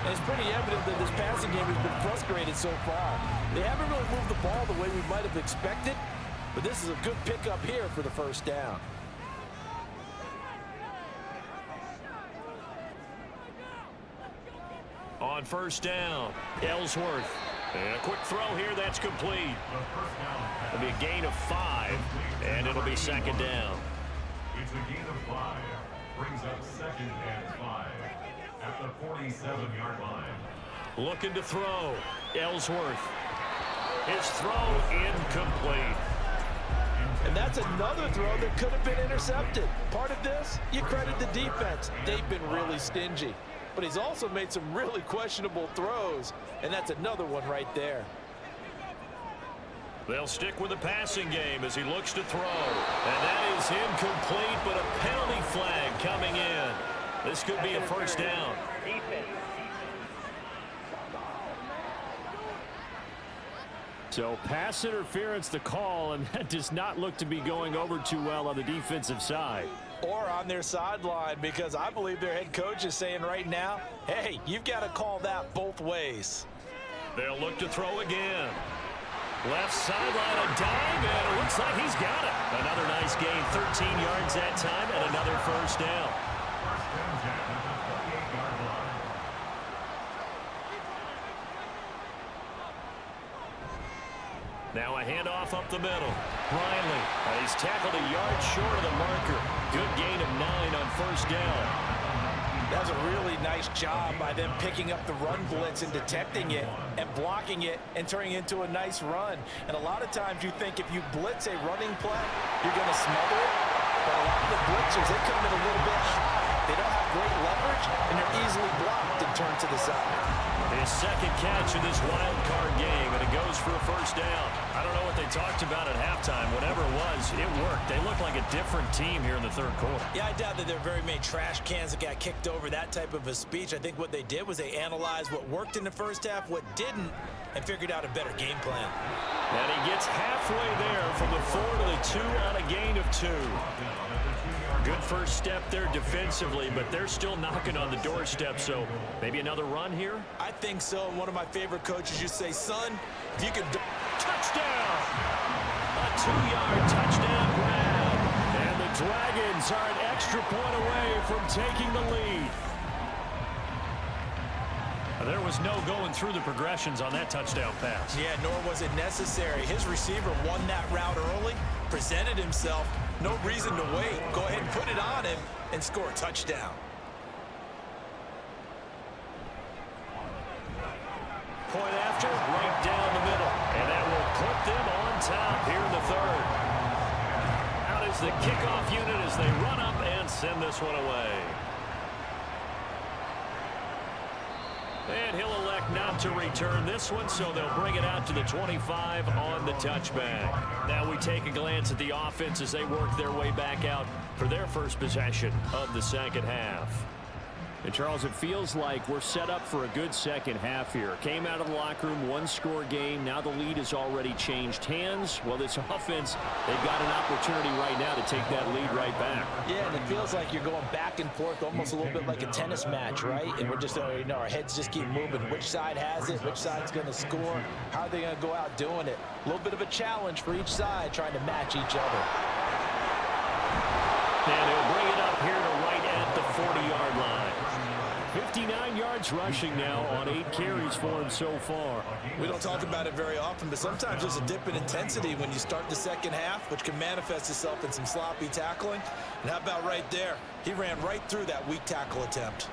And it's pretty evident that this passing game has been frustrated so far. They haven't really moved the ball the way we might have expected, but this is a good pickup here for the first down. On first down, Ellsworth. And a quick throw here, that's complete. It'll be a gain of 5, and it'll be second down. It's a gain of 5. Brings up second and 5 at the 47-yard line. Looking to throw, Ellsworth. His throw incomplete. And that's another throw that could have been intercepted. Part of this, you credit the defense. They've been really stingy. But he's also made some really questionable throws, and that's another one right there. They'll stick with the passing game as he looks to throw. And that is incomplete, but a penalty flag coming in. This could be a first down. So pass interference the call, and that does not look to be going over too well on the defensive side. Or on their sideline, because I believe their head coach is saying right now, hey, you've got to call that both ways. They'll look to throw again. Left sideline, a dive, and it looks like he's got it. Another nice gain, 13 yards that time, and another first down. Now a handoff up the middle. Riley, he's tackled a yard short of the marker. Good gain of 9 on first down. That's a really nice job by them picking up the run blitz and detecting it and blocking it and turning it into a nice run. And a lot of times you think if you blitz a running play, you're going to smother it. But a lot of the blitzers, they come in a little bit high. They don't have great leverage, and they're easily blocked and turned to the side. His second catch in this wild card game, and it goes for a first down. I don't know what they talked about at halftime. Whatever it was, it worked. They look like a different team here in the third quarter. Yeah, I doubt that there are very many trash cans that got kicked over, that type of a speech. I think what they did was they analyzed what worked in the first half, what didn't, and figured out a better game plan. And he gets halfway there from the 4 to the 2 on a gain of 2. Good first step there defensively, but they're still knocking on the doorstep, so maybe another run here? I think so. And one of my favorite coaches, you say, son, if you can... Touchdown! A 2-yard touchdown grab. And the Dragons are an extra point away from taking the lead. There was no going through the progressions on that touchdown pass. Yeah, nor was it necessary. His receiver won that route early, presented himself. No reason to wait. Go ahead and put it on him and score a touchdown. Point after, right down the middle. And that will put them on top here in the third. Out is the kickoff unit as they run up and send this one away. And he'll elect not to return this one, so they'll bring it out to the 25 on the touchback. Now we take a glance at the offense as they work their way back out for their first possession of the second half. And Charles, it feels like we're set up for a good second half here. Came out of the locker room, one-score game. Now the lead has already changed hands. Well, this offense, they've got an opportunity right now to take that lead right back. Yeah, and it feels like you're going back and forth, almost a little bit like a tennis match, right? And we're just, our heads just keep moving. Which side has it? Which side's going to score? How are they going to go out doing it? A little bit of a challenge for each side, trying to match each other. And he'll bring it up here to right at the 40-yard line. 59 yards rushing now on 8 carries for him so far. We don't talk about it very often, but sometimes there's a dip in intensity when you start the second half, which can manifest itself in some sloppy tackling. And how about right there? He ran right through that weak tackle attempt.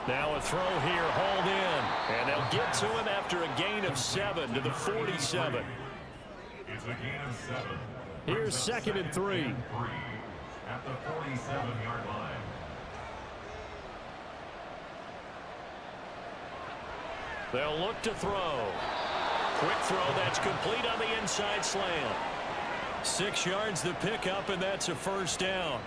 Now a throw here, hauled in. And they'll get to him after a gain of 7 to the 47. It's a gain of 7. Here's 2nd and 3. At the 47-yard line. They'll look to throw. Quick throw, that's complete on the inside slant. 6 yards the pickup, and that's a first down.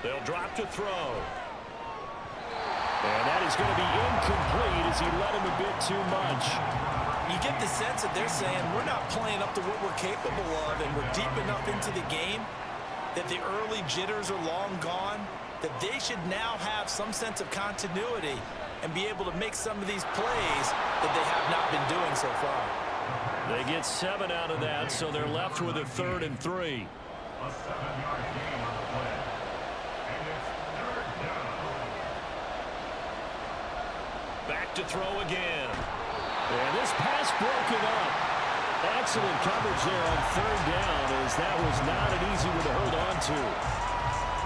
They'll drop to throw. And that is going to be incomplete as he led him a bit too much. You get the sense that they're saying we're not playing up to what we're capable of, and we're deep enough into the game that the early jitters are long gone, that they should now have some sense of continuity and be able to make some of these plays that they have not been doing so far. They get 7 out of that, so they're left with a 3rd and 3. A 7-yard gain on the play. And it's 3rd down. Back to throw again. And this pass broken up. Excellent coverage there on 3rd down, as that was not an easy one to hold on to.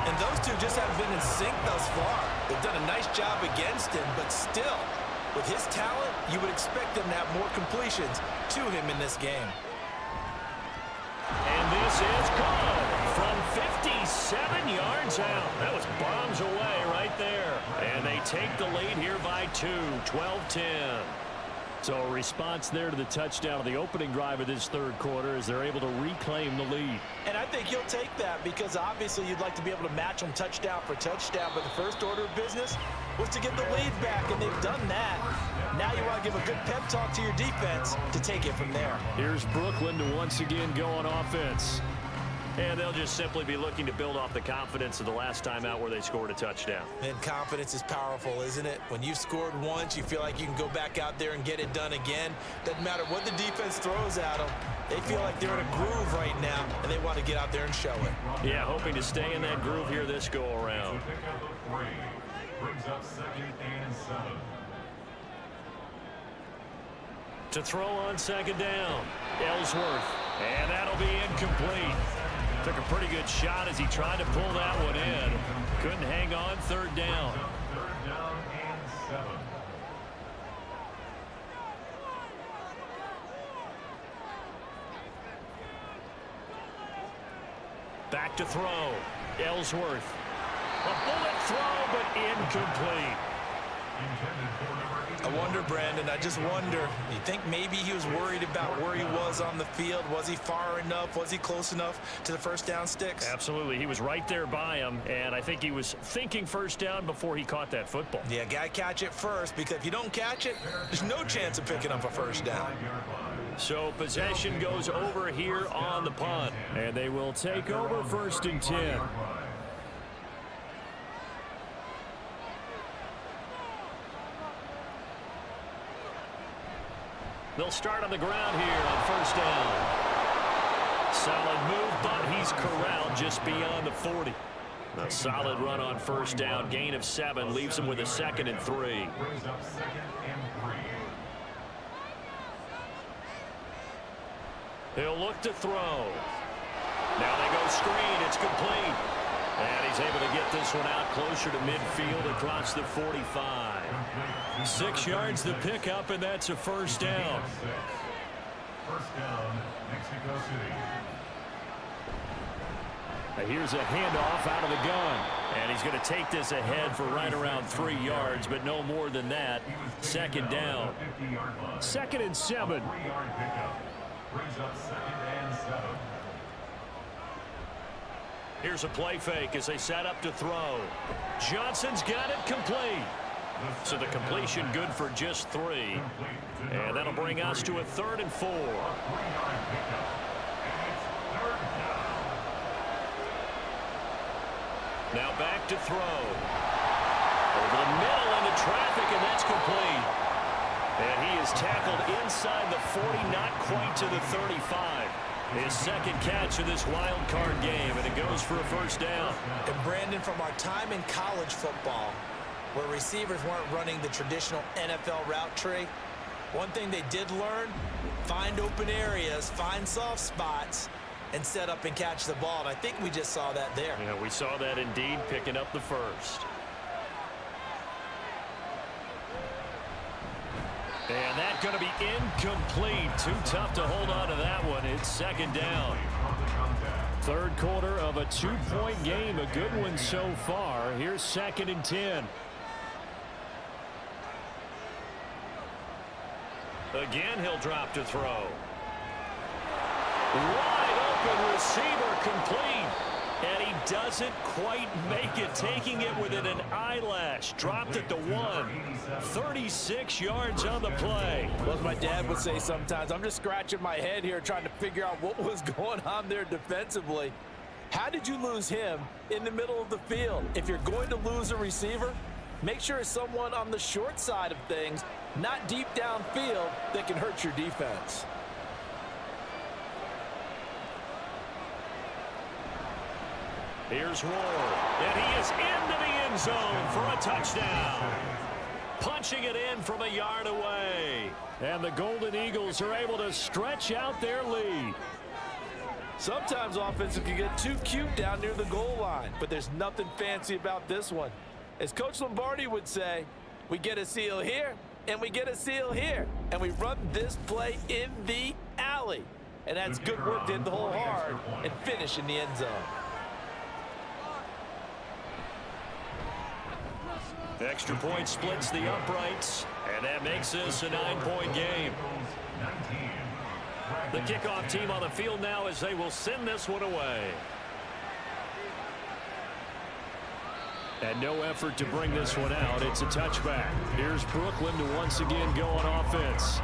And those two just haven't been in sync thus far. They've done a nice job against him, but still, with his talent, you would expect them to have more completions to him in this game. And this is good from 57 yards out. That was bombs away right there. And they take the lead here by 2, 12-10. So a response there to the touchdown of the opening drive of this third quarter as they're able to reclaim the lead. And I think you'll take that because obviously you'd like to be able to match them touchdown for touchdown, but the first order of business was to get the lead back, and they've done that. Now you want to give a good pep talk to your defense to take it from there. Here's Brooklyn to once again go on offense. And they'll just simply be looking to build off the confidence of the last time out where they scored a touchdown. And confidence is powerful, isn't it? When you've scored once, you feel like you can go back out there and get it done again. Doesn't matter what the defense throws at them. They feel like they're in a groove right now, and they want to get out there and show it. Yeah, hoping to stay in that groove here this go-around. Pickup of 3 brings up 2nd and 7. To throw on 2nd down, Ellsworth. And that'll be incomplete. Took a pretty good shot as he tried to pull that one in. Couldn't hang on, 3rd down. 3rd down and 7. Back to throw. Ellsworth. A bullet throw, but incomplete. Intended for number 8. I wonder, Brandon, I just wonder, you think maybe he was worried about where he was on the field? Was he far enough? Was he close enough to the first down sticks? Absolutely. He was right there by him, and I think he was thinking first down before he caught that football. Yeah, got to catch it first, because if you don't catch it, there's no chance of picking up a first down. So possession goes over here on the punt. And they will take over 1st and 10. They'll start on the ground here on 1st down. Solid move, but he's corralled just beyond the 40. A solid run on first down. Gain of 7 leaves him with a 2nd and 3. Brings up 2nd and 3. He'll look to throw. Now they go screen. It's complete. And he's able to get this one out closer to midfield across the 45. 6 yards to pick up, and that's a first down. First down, Mexico City. Here's a handoff out of the gun. And he's going to take this ahead for right around 3 yards, but no more than that. 2nd down. 2nd and 7. 3-yard pickup. Brings up 2nd and 7. Here's a play fake as they set up to throw. Johnson's got it complete. So the completion good for just 3. And that'll bring us to a 3rd and 4. 3-yard pickup. And it's 3rd down. Now back to throw. Over the middle into traffic, and that's complete. And he is tackled inside the 40, not quite to the 35. His 2nd catch of this wild card game, and it goes for a first down. And Brandon, from our time in college football, where receivers weren't running the traditional NFL route tree, one thing they did learn, find open areas, find soft spots, and set up and catch the ball. And I think we just saw that there. Yeah, we saw that indeed, picking up the first. And that's going to be incomplete. Too tough to hold on to that one. It's 2nd down. 3rd quarter of a 2-point game. A good one so far. Here's 2nd and 10. Again, he'll drop to throw. Wide open receiver complete. And he doesn't quite make it, taking it within an eyelash. Dropped it to 1. 36 yards on the play. Well, as my dad would say sometimes, I'm just scratching my head here trying to figure out what was going on there defensively. How did you lose him in the middle of the field? If you're going to lose a receiver, make sure it's someone on the short side of things, not deep downfield, that can hurt your defense. Here's Ward, and he is into the end zone for a touchdown. Punching it in from a yard away. And the Golden Eagles are able to stretch out their lead. Sometimes offenses can get too cute down near the goal line, but there's nothing fancy about this one. As Coach Lombardi would say, we get a seal here, and we get a seal here, and we run this play in the alley. And that's good work to hit the hole hard and finish in the end zone. Extra point splits the uprights, and that makes this a 9-point game. The kickoff team on the field now as they will send this one away. And no effort to bring this one out. It's a touchback. Here's Brooklyn to once again go on offense.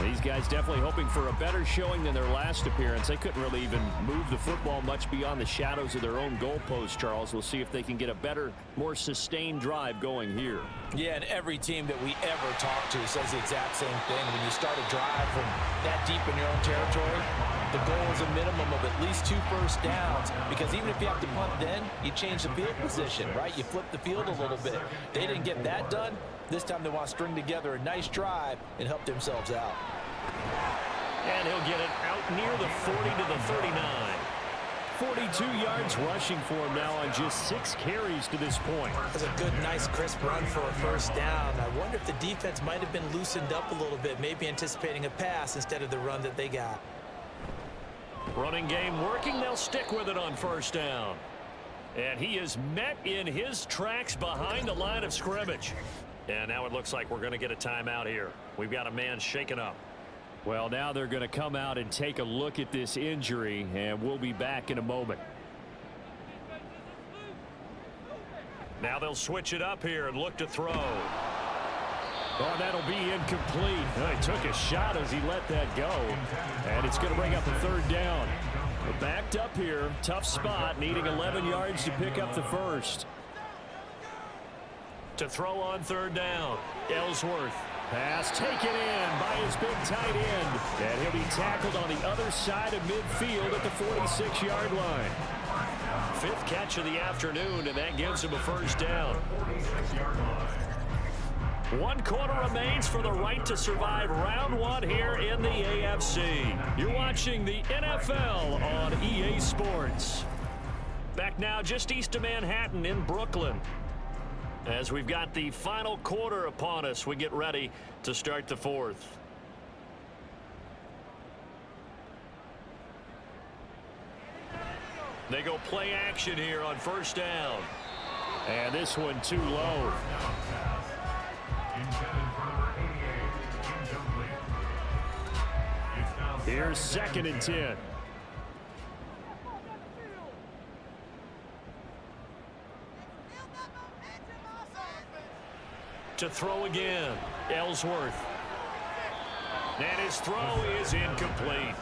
These guys definitely hoping for a better showing than their last appearance. They couldn't really even move the football much beyond the shadows of their own goalpost, Charles. We'll see if they can get a better, more sustained drive going here. Yeah, and every team that we ever talk to says the exact same thing. When you start a drive from that deep in your own territory, the goal is a minimum of at least 2 first downs, because even if you have to punt then, you change the field position, right? You flip the field a little bit. They didn't get that done. This time they want to string together a nice drive and help themselves out. And he'll get it out near the 40 to the 39. 42 yards rushing for him now on just 6 carries to this point. That's a good, nice, crisp run for a first down. I wonder if the defense might have been loosened up a little bit, maybe anticipating a pass instead of the run that they got. Running game working. They'll stick with it on first down. And he is met in his tracks behind the line of scrimmage. And now it looks like we're going to get a timeout here. We've got a man shaken up. Well, now they're going to come out and take a look at this injury, and we'll be back in a moment. Now they'll switch it up here and look to throw. Oh, that'll be incomplete. He took a shot as he let that go. And it's going to bring up a 3rd down. We're backed up here. Tough spot, needing 11 yards to pick up the first. To throw on 3rd down. Ellsworth Pass taken in by his big tight end. And he'll be tackled on the other side of midfield at the 46-yard line. 5th catch of the afternoon, and that gives him a first down. 1 quarter remains for the right to survive round 1 here in the AFC. You're watching the NFL on EA Sports. Back now just east of Manhattan in Brooklyn. As we've got the final quarter upon us, we get ready to start the 4th. They go play action here on first down. And this one too low. Here's 2nd and 10. To throw again, Ellsworth. And his throw is incomplete.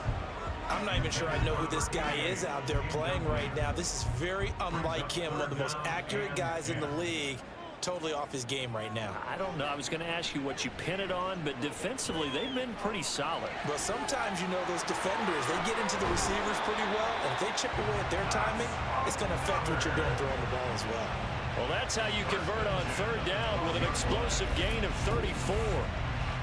I'm not even sure I know who this guy is out there playing right now. This is very unlike him, one of the most accurate guys in the league. Totally off his game right now. I don't know. I was going to ask you what you pin it on, but defensively, they've been pretty solid. Well, sometimes, you know, those defenders, they get into the receivers pretty well, and if they chip away at their timing, it's going to affect what you're doing throwing the ball as well. Well, that's how you convert on 3rd down with an explosive gain of 34.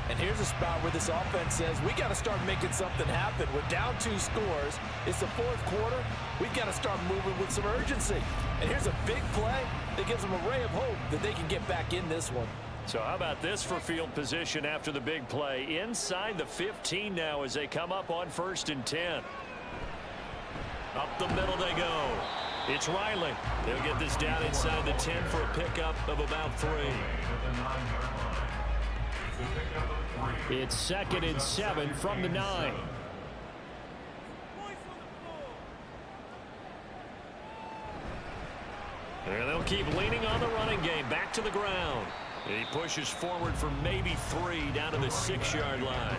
And here's a spot where this offense says, we got to start making something happen. We're down 2 scores. It's the 4th quarter. We've got to start moving with some urgency. And here's a big play that gives them a ray of hope that they can get back in this one. So how about this for field position after the big play? Inside the 15 now as they come up on 1st and 10. Up the middle they go. It's Riley. They'll get this down inside the 10 for a pickup of about 3. It's 2nd and 7 from the 9. And they'll keep leaning on the running game. Back to the ground. He pushes forward for maybe 3 down to the 6-yard line.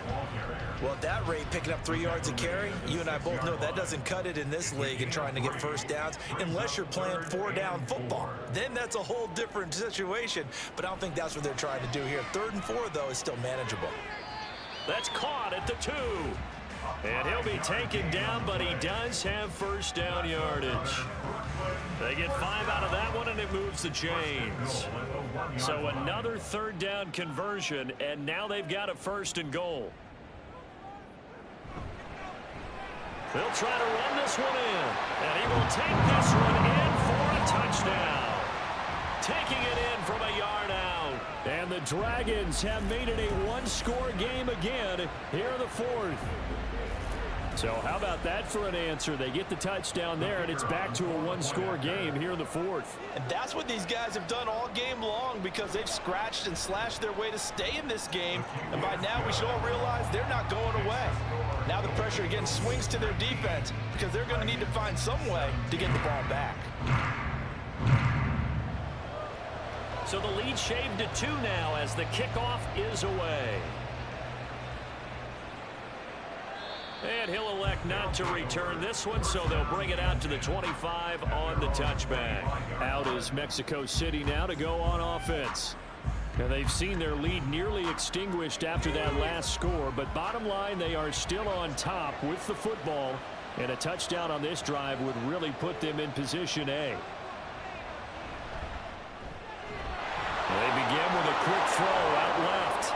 Well, at that rate, picking up 3 yards a carry, you and I both know that doesn't cut it in this league and trying to get first downs unless you're playing 4-down football. Then that's a whole different situation, but I don't think that's what they're trying to do here. 3rd and 4, though, is still manageable. That's caught at the 2. And he'll be taken down, but he does have first down yardage. They get 5 out of that one, and it moves the chains. So another 3rd down conversion, and now they've got a 1st and goal. They'll try to run this one in, and he will take this one in for a touchdown. Taking it in from a yard out. And the Dragons have made it a 1-score game again here in the 4th. So how about that for an answer? They get the touchdown there, and it's back to a 1-score game here in the 4th. And that's what these guys have done all game long because they've scratched and slashed their way to stay in this game. And by now, we should all realize they're not going away. Now the pressure again swings to their defense because they're going to need to find some way to get the ball back. So the lead shaved to 2 now as the kickoff is away. And he'll elect not to return this one, so they'll bring it out to the 25 on the touchback. Out is Mexico City now to go on offense. Now they've seen their lead nearly extinguished after that last score, but bottom line, they are still on top with the football, and a touchdown on this drive would really put them in position A. They begin with a quick throw out left.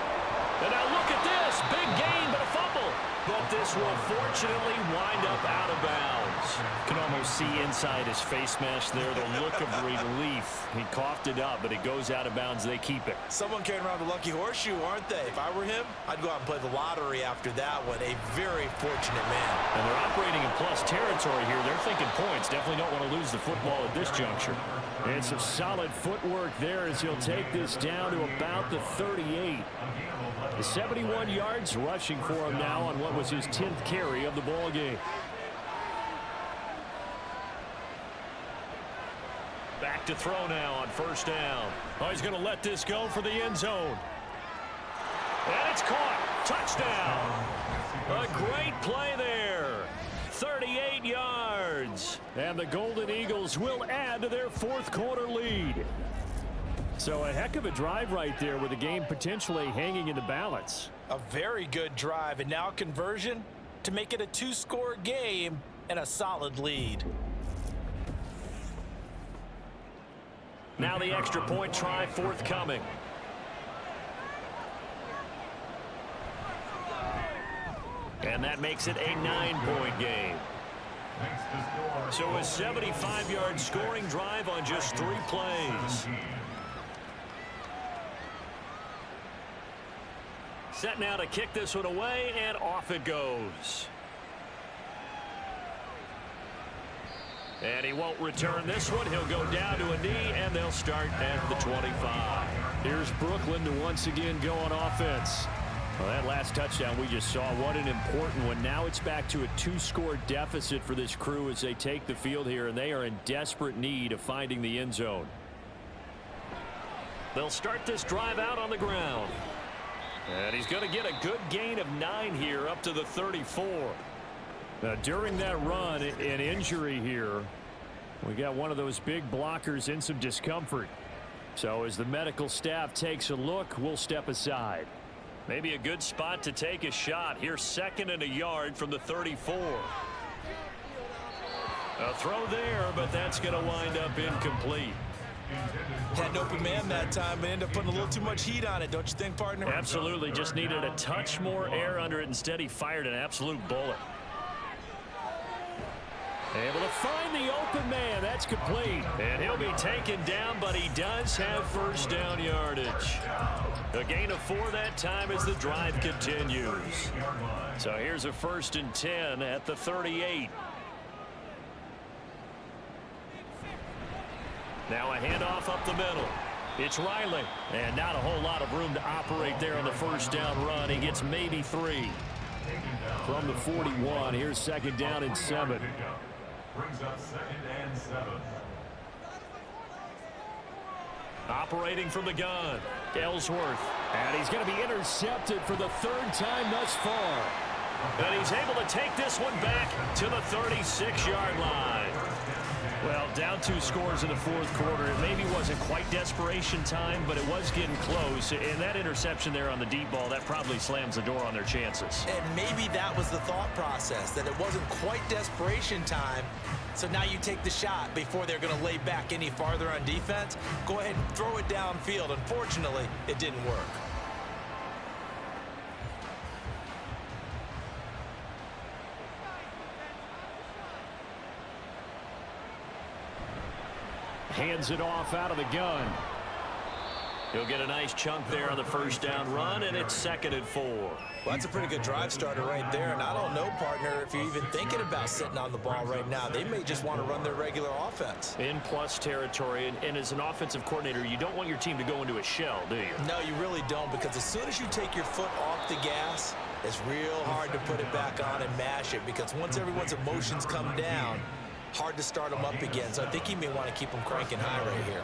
And now look at this. Big gain, but a fumble. But this will fortunately wind up out of bounds. You can almost see inside his face mask there the look of relief. He coughed it up, but it goes out of bounds. They keep it. Someone carrying around the lucky horseshoe, aren't they? If I were him, I'd go out and play the lottery after that one. A very fortunate man. And they're operating in plus territory here. They're thinking points. Definitely don't want to lose the football at this juncture. And some solid footwork there as he'll take this down to about the 38. The 71 yards rushing for him now on what was his 10th carry of the ball game. Back to throw now on first down. Oh, he's going to let this go for the end zone. And it's caught. Touchdown. A great play there. 38 yards. And the Golden Eagles will add to their 4th quarter lead. So a heck of a drive right there with the game potentially hanging in the balance. A very good drive, and now conversion to make it a 2-score game and a solid lead. Now the extra point try forthcoming. And that makes it a 9-point game. So a 75-yard scoring drive on just 3 plays. Set now to kick this one away, and off it goes. And he won't return this one. He'll go down to a knee, and they'll start at the 25. Here's Brooklyn to once again go on offense. Well, that last touchdown we just saw, what an important one. Now it's back to a 2-score deficit for this crew as they take the field here, and they are in desperate need of finding the end zone. They'll start this drive out on the ground. And he's going to get a good gain of 9 here up to the 34. Now, during that run, an injury here. We got one of those big blockers in some discomfort. So as the medical staff takes a look, we'll step aside. Maybe a good spot to take a shot. Here's 2nd and a yard from the 34. A throw there, but that's going to wind up incomplete. Had an open man that time, but ended up putting a little too much heat on it, don't you think, partner? Absolutely. Just needed a touch more air under it. Instead, he fired an absolute bullet. Able to find the open man. That's complete. And he'll be taken down, but he does have first down yardage. A gain of 4 that time as the drive continues. So here's a 1st and 10 at the 38. Now a handoff up the middle. It's Riley. And not a whole lot of room to operate there on the first down run. He gets maybe 3. From the 41, here's 2nd down and 7. Brings up 2nd and 7. Operating from the gun, Ellsworth. And he's going to be intercepted for the 3rd time thus far. And he's able to take this one back to the 36-yard line. Well, down 2 scores in the 4th quarter. It maybe wasn't quite desperation time, but it was getting close. And that interception there on the deep ball, that probably slams the door on their chances. And maybe that was the thought process, that it wasn't quite desperation time. So now you take the shot before they're going to lay back any farther on defense. Go ahead and throw it downfield. Unfortunately, it didn't work. Hands it off out of the gun. He'll get a nice chunk there on the first down run, and it's 2nd and 4. Well, that's a pretty good drive starter right there. And I don't know, partner, if you're even thinking about sitting on the ball right now. They may just want to run their regular offense. In plus territory, and as an offensive coordinator, you don't want your team to go into a shell, do you? No, you really don't, because as soon as you take your foot off the gas, it's real hard to put it back on and mash it, because once everyone's emotions come down, hard to start them up again. So I think he may want to keep them cranking high right here.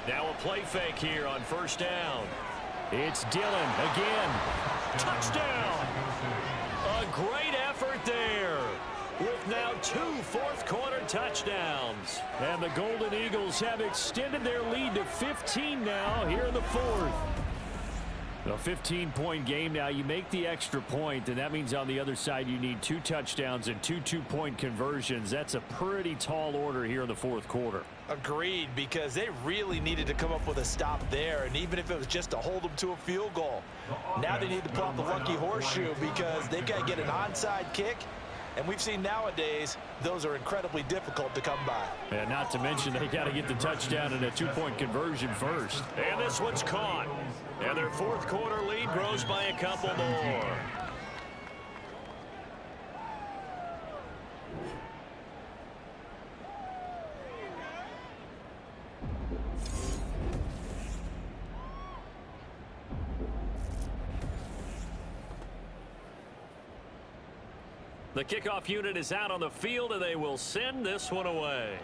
Now a play fake here on first down. It's Dillon again. Touchdown! A great effort there with now 2 fourth-quarter touchdowns. And the Golden Eagles have extended their lead to 15 now here in the 4th. A 15-point game now. You make the extra point, and that means on the other side you need 2 touchdowns and 2 two-point conversions. That's a pretty tall order here in the 4th quarter. Agreed, because they really needed to come up with a stop there, and even if it was just to hold them to a field goal. Now they need to pull out the lucky horseshoe because they've got to get an onside kick, and we've seen nowadays those are incredibly difficult to come by. And not to mention they got to get the touchdown and a 2-point conversion first. And this one's caught. And their 4th quarter lead grows by a couple more. The kickoff unit is out on the field, and they will send this one away.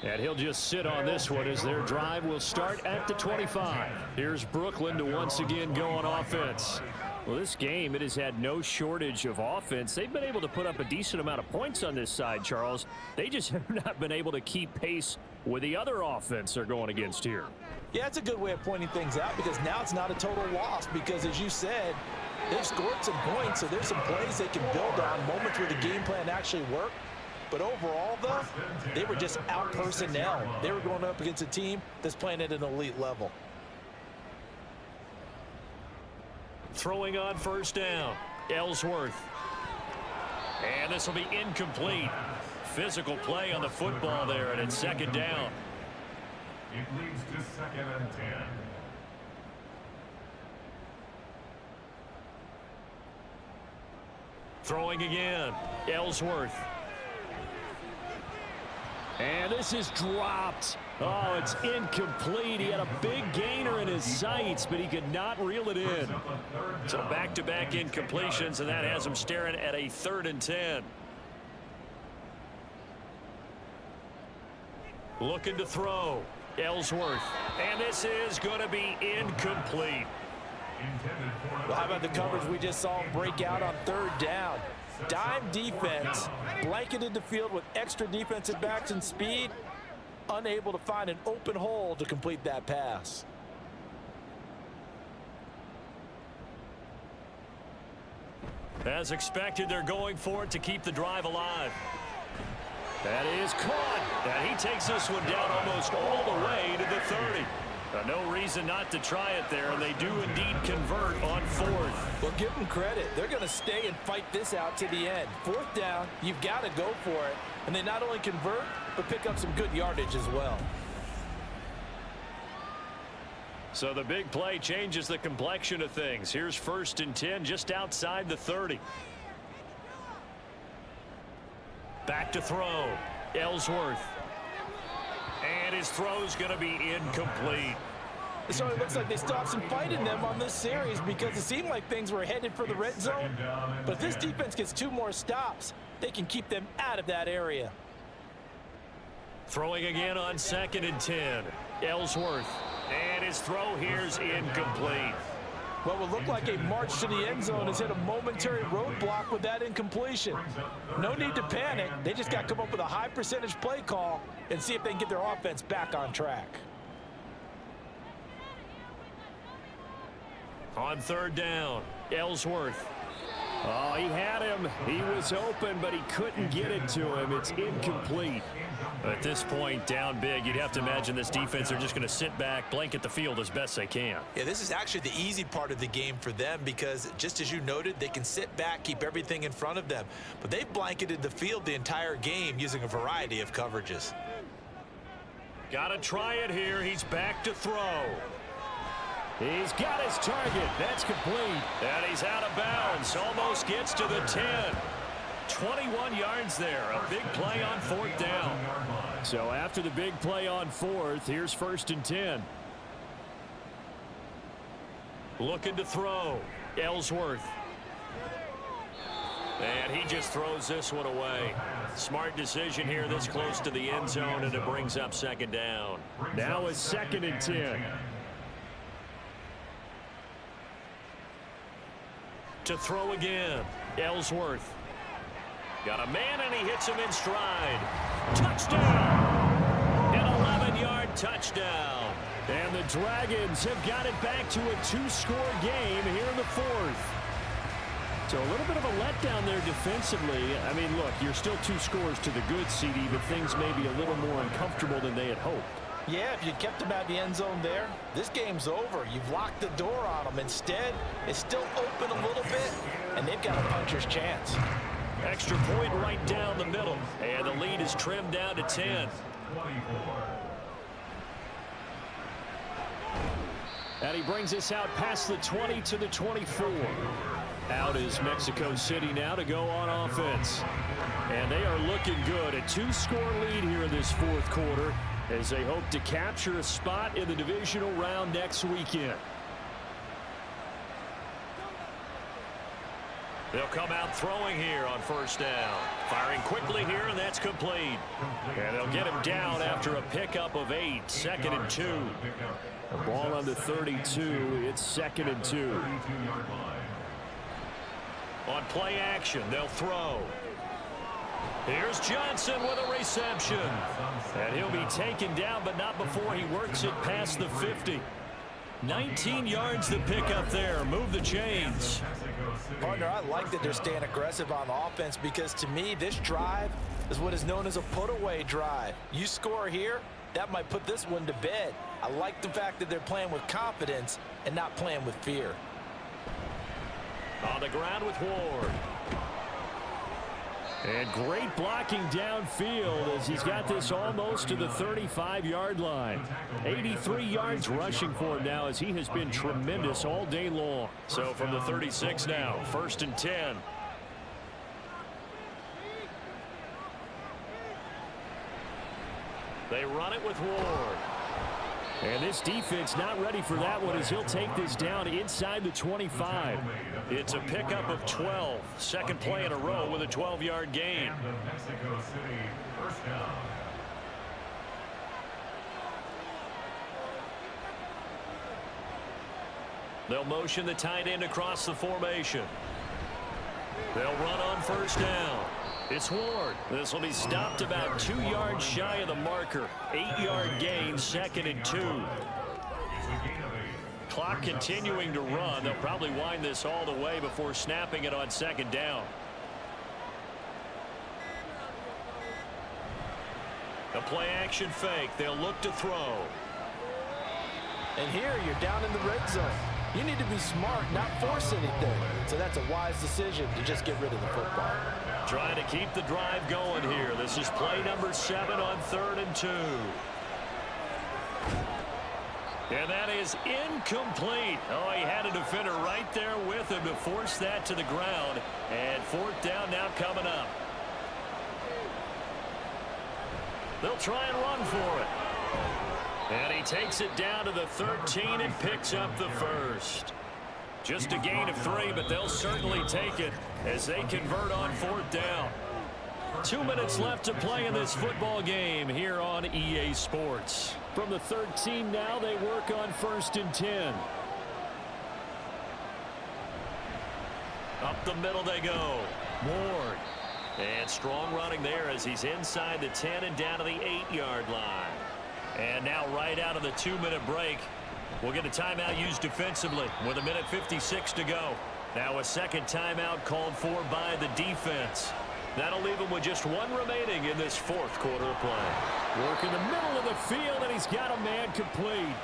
And he'll just sit on this one as their drive will start at the 25. Here's Brooklyn to once again go on offense. Well, this game, it has had no shortage of offense. They've been able to put up a decent amount of points on this side, Charles. They just have not been able to keep pace with the other offense they're going against here. Yeah, that's a good way of pointing things out, because now it's not a total loss, because as you said, they've scored some points, so there's some plays they can build on, moments where the game plan actually worked. But overall, though, they were just out personnel. They were going up against a team that's playing at an elite level. Throwing on first down, Ellsworth. And this will be incomplete. Physical play on the football there, and it's second down. It leads to 2nd and 10. Throwing again, Ellsworth. And this is dropped. Oh, it's incomplete. He had a big gainer in his sights, but he could not reel it in. So back-to-back incompletions, and that has him staring at a 3rd and 10. Looking to throw, Ellsworth. And this is going to be incomplete. Well, how about the coverage we just saw him break out on 3rd down? Dime defense, blanketed the field with extra defensive backs and speed, unable to find an open hole to complete that pass. As expected, they're going for it to keep the drive alive. That is caught. And he takes this one down almost all the way to the 30. No reason not to try it there, and they do indeed convert on 4th. Well, give them credit. They're going to stay and fight this out to the end. 4th down, you've got to go for it. And they not only convert, but pick up some good yardage as well. So the big play changes the complexion of things. Here's 1st and 10 just outside the 30. Back to throw, Ellsworth. And his throw's going to be incomplete. So it looks like they stopped some fight in them on this series, because it seemed like things were headed for the red zone. But if this defense gets 2 more stops, they can keep them out of that area. Throwing again on 2nd and 10. Ellsworth. And his throw here's incomplete. What would look like a march to the end zone has hit a momentary roadblock with that incompletion. No need to panic. They just got to come up with a high percentage play call and see if they can get their offense back on track. On 3rd down, Ellsworth. Oh, he had him. He was open, but he couldn't get it to him. It's incomplete. At this point, down big, you'd have to imagine this defense are just going to sit back, blanket the field as best they can. Yeah, this is actually the easy part of the game for them, because just as you noted, they can sit back, keep everything in front of them. But they've blanketed the field the entire game using a variety of coverages. Got to try it here. He's back to throw. He's got his target. That's complete. And he's out of bounds. Almost gets to the 10. 21 yards there. A big play on 4th down. So after the big play on 4th, here's 1st and 10. Looking to throw. Ellsworth. And he just throws this one away. Smart decision here this close to the end zone, and it brings up 2nd down. Now it's 2nd and 10. To throw again, Ellsworth. Got a man, and he hits him in stride. Touchdown! An 11-yard touchdown. And the Dragons have got it back to a 2-score game here in the 4th. So a little bit of a letdown there defensively. I mean, look, you're still 2 scores to the good, CD, but things may be a little more uncomfortable than they had hoped. Yeah, if you'd kept them out of the end zone there, this game's over. You've locked the door on them. Instead, it's still open a little bit, and they've got a puncher's chance. Extra point right down the middle, and the lead is trimmed down to 10. And he brings us out past the 20 to the 24. Out is Mexico City now to go on offense. And they are looking good. A 2-score lead here in this 4th quarter, as they hope to capture a spot in the divisional round next weekend. They'll come out throwing here on 1st down. Firing quickly here, and that's complete. And they'll get him down after a pickup of 8. 2nd and 2. The ball on the 32. It's 2nd and 2. On play action, they'll throw. Here's Johnson with a reception. And he'll be taken down, but not before he works it past the 50. 19 yards to pick up there. Move the chains. Partner, I like that they're staying aggressive on offense because to me, this drive is what is known as a put-away drive. You score here, that might put this one to bed. I like the fact that they're playing with confidence and not playing with fear. On the ground with Ward. And great blocking downfield as he's got this almost to the 35-yard line. 83 yards rushing for him now as he has been tremendous all day long. So from the 36 now, 1st and 10. They run it with Ward. And this defense not ready for that one as he'll take this down inside the 25. It's a pickup of 12. Second play in a row with a 12-yard gain. Mexico City, first down. They'll motion the tight end across the formation. They'll run on 1st down. It's Ward. This will be stopped about 2 yards shy of the marker. 8-yard gain, 2nd and 2. Clock continuing to run. They'll probably wind this all the way before snapping it on 2nd down. A play action fake. They'll look to throw. And here you're down in the red zone. You need to be smart, not force anything. So that's a wise decision to just get rid of the football. Trying to keep the drive going here. This is play number 7 on 3rd and 2. And that is incomplete. Oh, he had a defender right there with him to force that to the ground. And 4th down now coming up. They'll try and run for it. And he takes it down to the 13 and picks up the first. Just a gain of 3, but they'll certainly take it as they convert on 4th down. 2 minutes left to play in this football game here on EA Sports. From the 13 now, they work on 1st and 10. Up the middle they go. Ward. And strong running there as he's inside the 10 and down to the 8-yard line. And now right out of the 2-minute break, we'll get a timeout used defensively with 1:56 to go. Now a second timeout called for by the defense. That'll leave him with just 1 remaining in this 4th quarter of play. Work in the middle of the field, and he's got a man complete.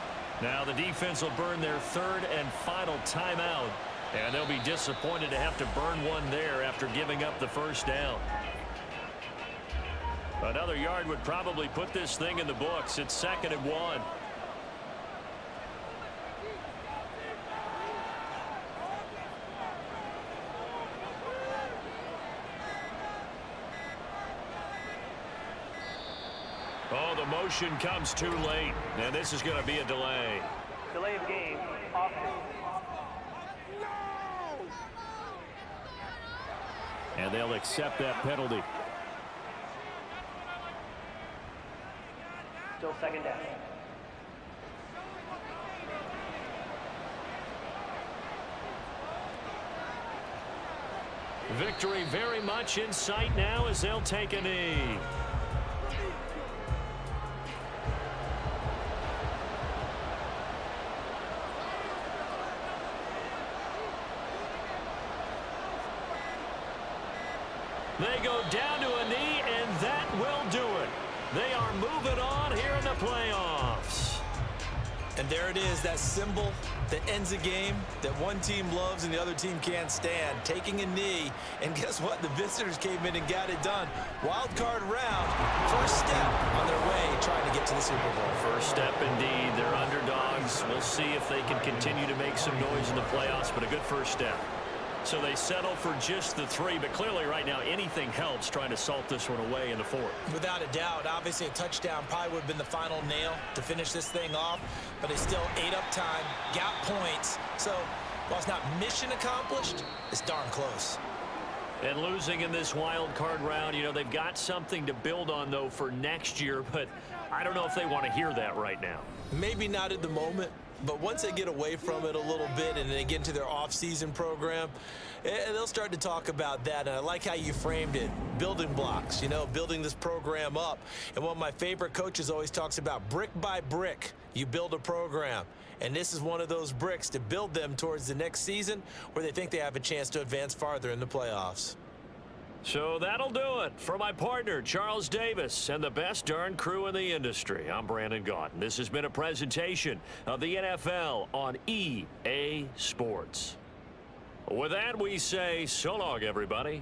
Now the defense will burn their 3rd and final timeout. And they'll be disappointed to have to burn one there after giving up the 1st down. Another yard would probably put this thing in the books. It's 2nd and 1. Oh, the motion comes too late. And this is going to be a delay. Delay of game. And they'll accept that penalty. Still 2nd down. Victory very much in sight now as they'll take a knee. They go down to a knee, and that will do it. They are moving on here in the playoffs. And there it is, that symbol that ends a game that one team loves and the other team can't stand. Taking a knee, and guess what? The visitors came in and got it done. Wild card round, first step on their way trying to get to the Super Bowl. First step indeed. They're underdogs. We'll see if they can continue to make some noise in the playoffs, but a good first step. So they settle for just the 3, but clearly right now anything helps trying to salt this one away in the 4th. Without a doubt, obviously a touchdown probably would have been the final nail to finish this thing off, but they still ate up time, got points. So while it's not mission accomplished, it's darn close. And losing in this wild card round, you know, they've got something to build on, though, for next year, but I don't know if they want to hear that right now. Maybe not at the moment, But once they get away from it a little bit and they get into their off-season program, they'll start to talk about that. And I like how you framed it, building blocks, building this program up. And one of my favorite coaches always talks about brick by brick, you build a program. And this is one of those bricks to build them towards the next season where they think they have a chance to advance farther in the playoffs. So that'll do it for my partner, Charles Davis, and the best darn crew in the industry. I'm Brandon Gaudin. This has been a presentation of the NFL on EA Sports. With that, we say so long, everybody.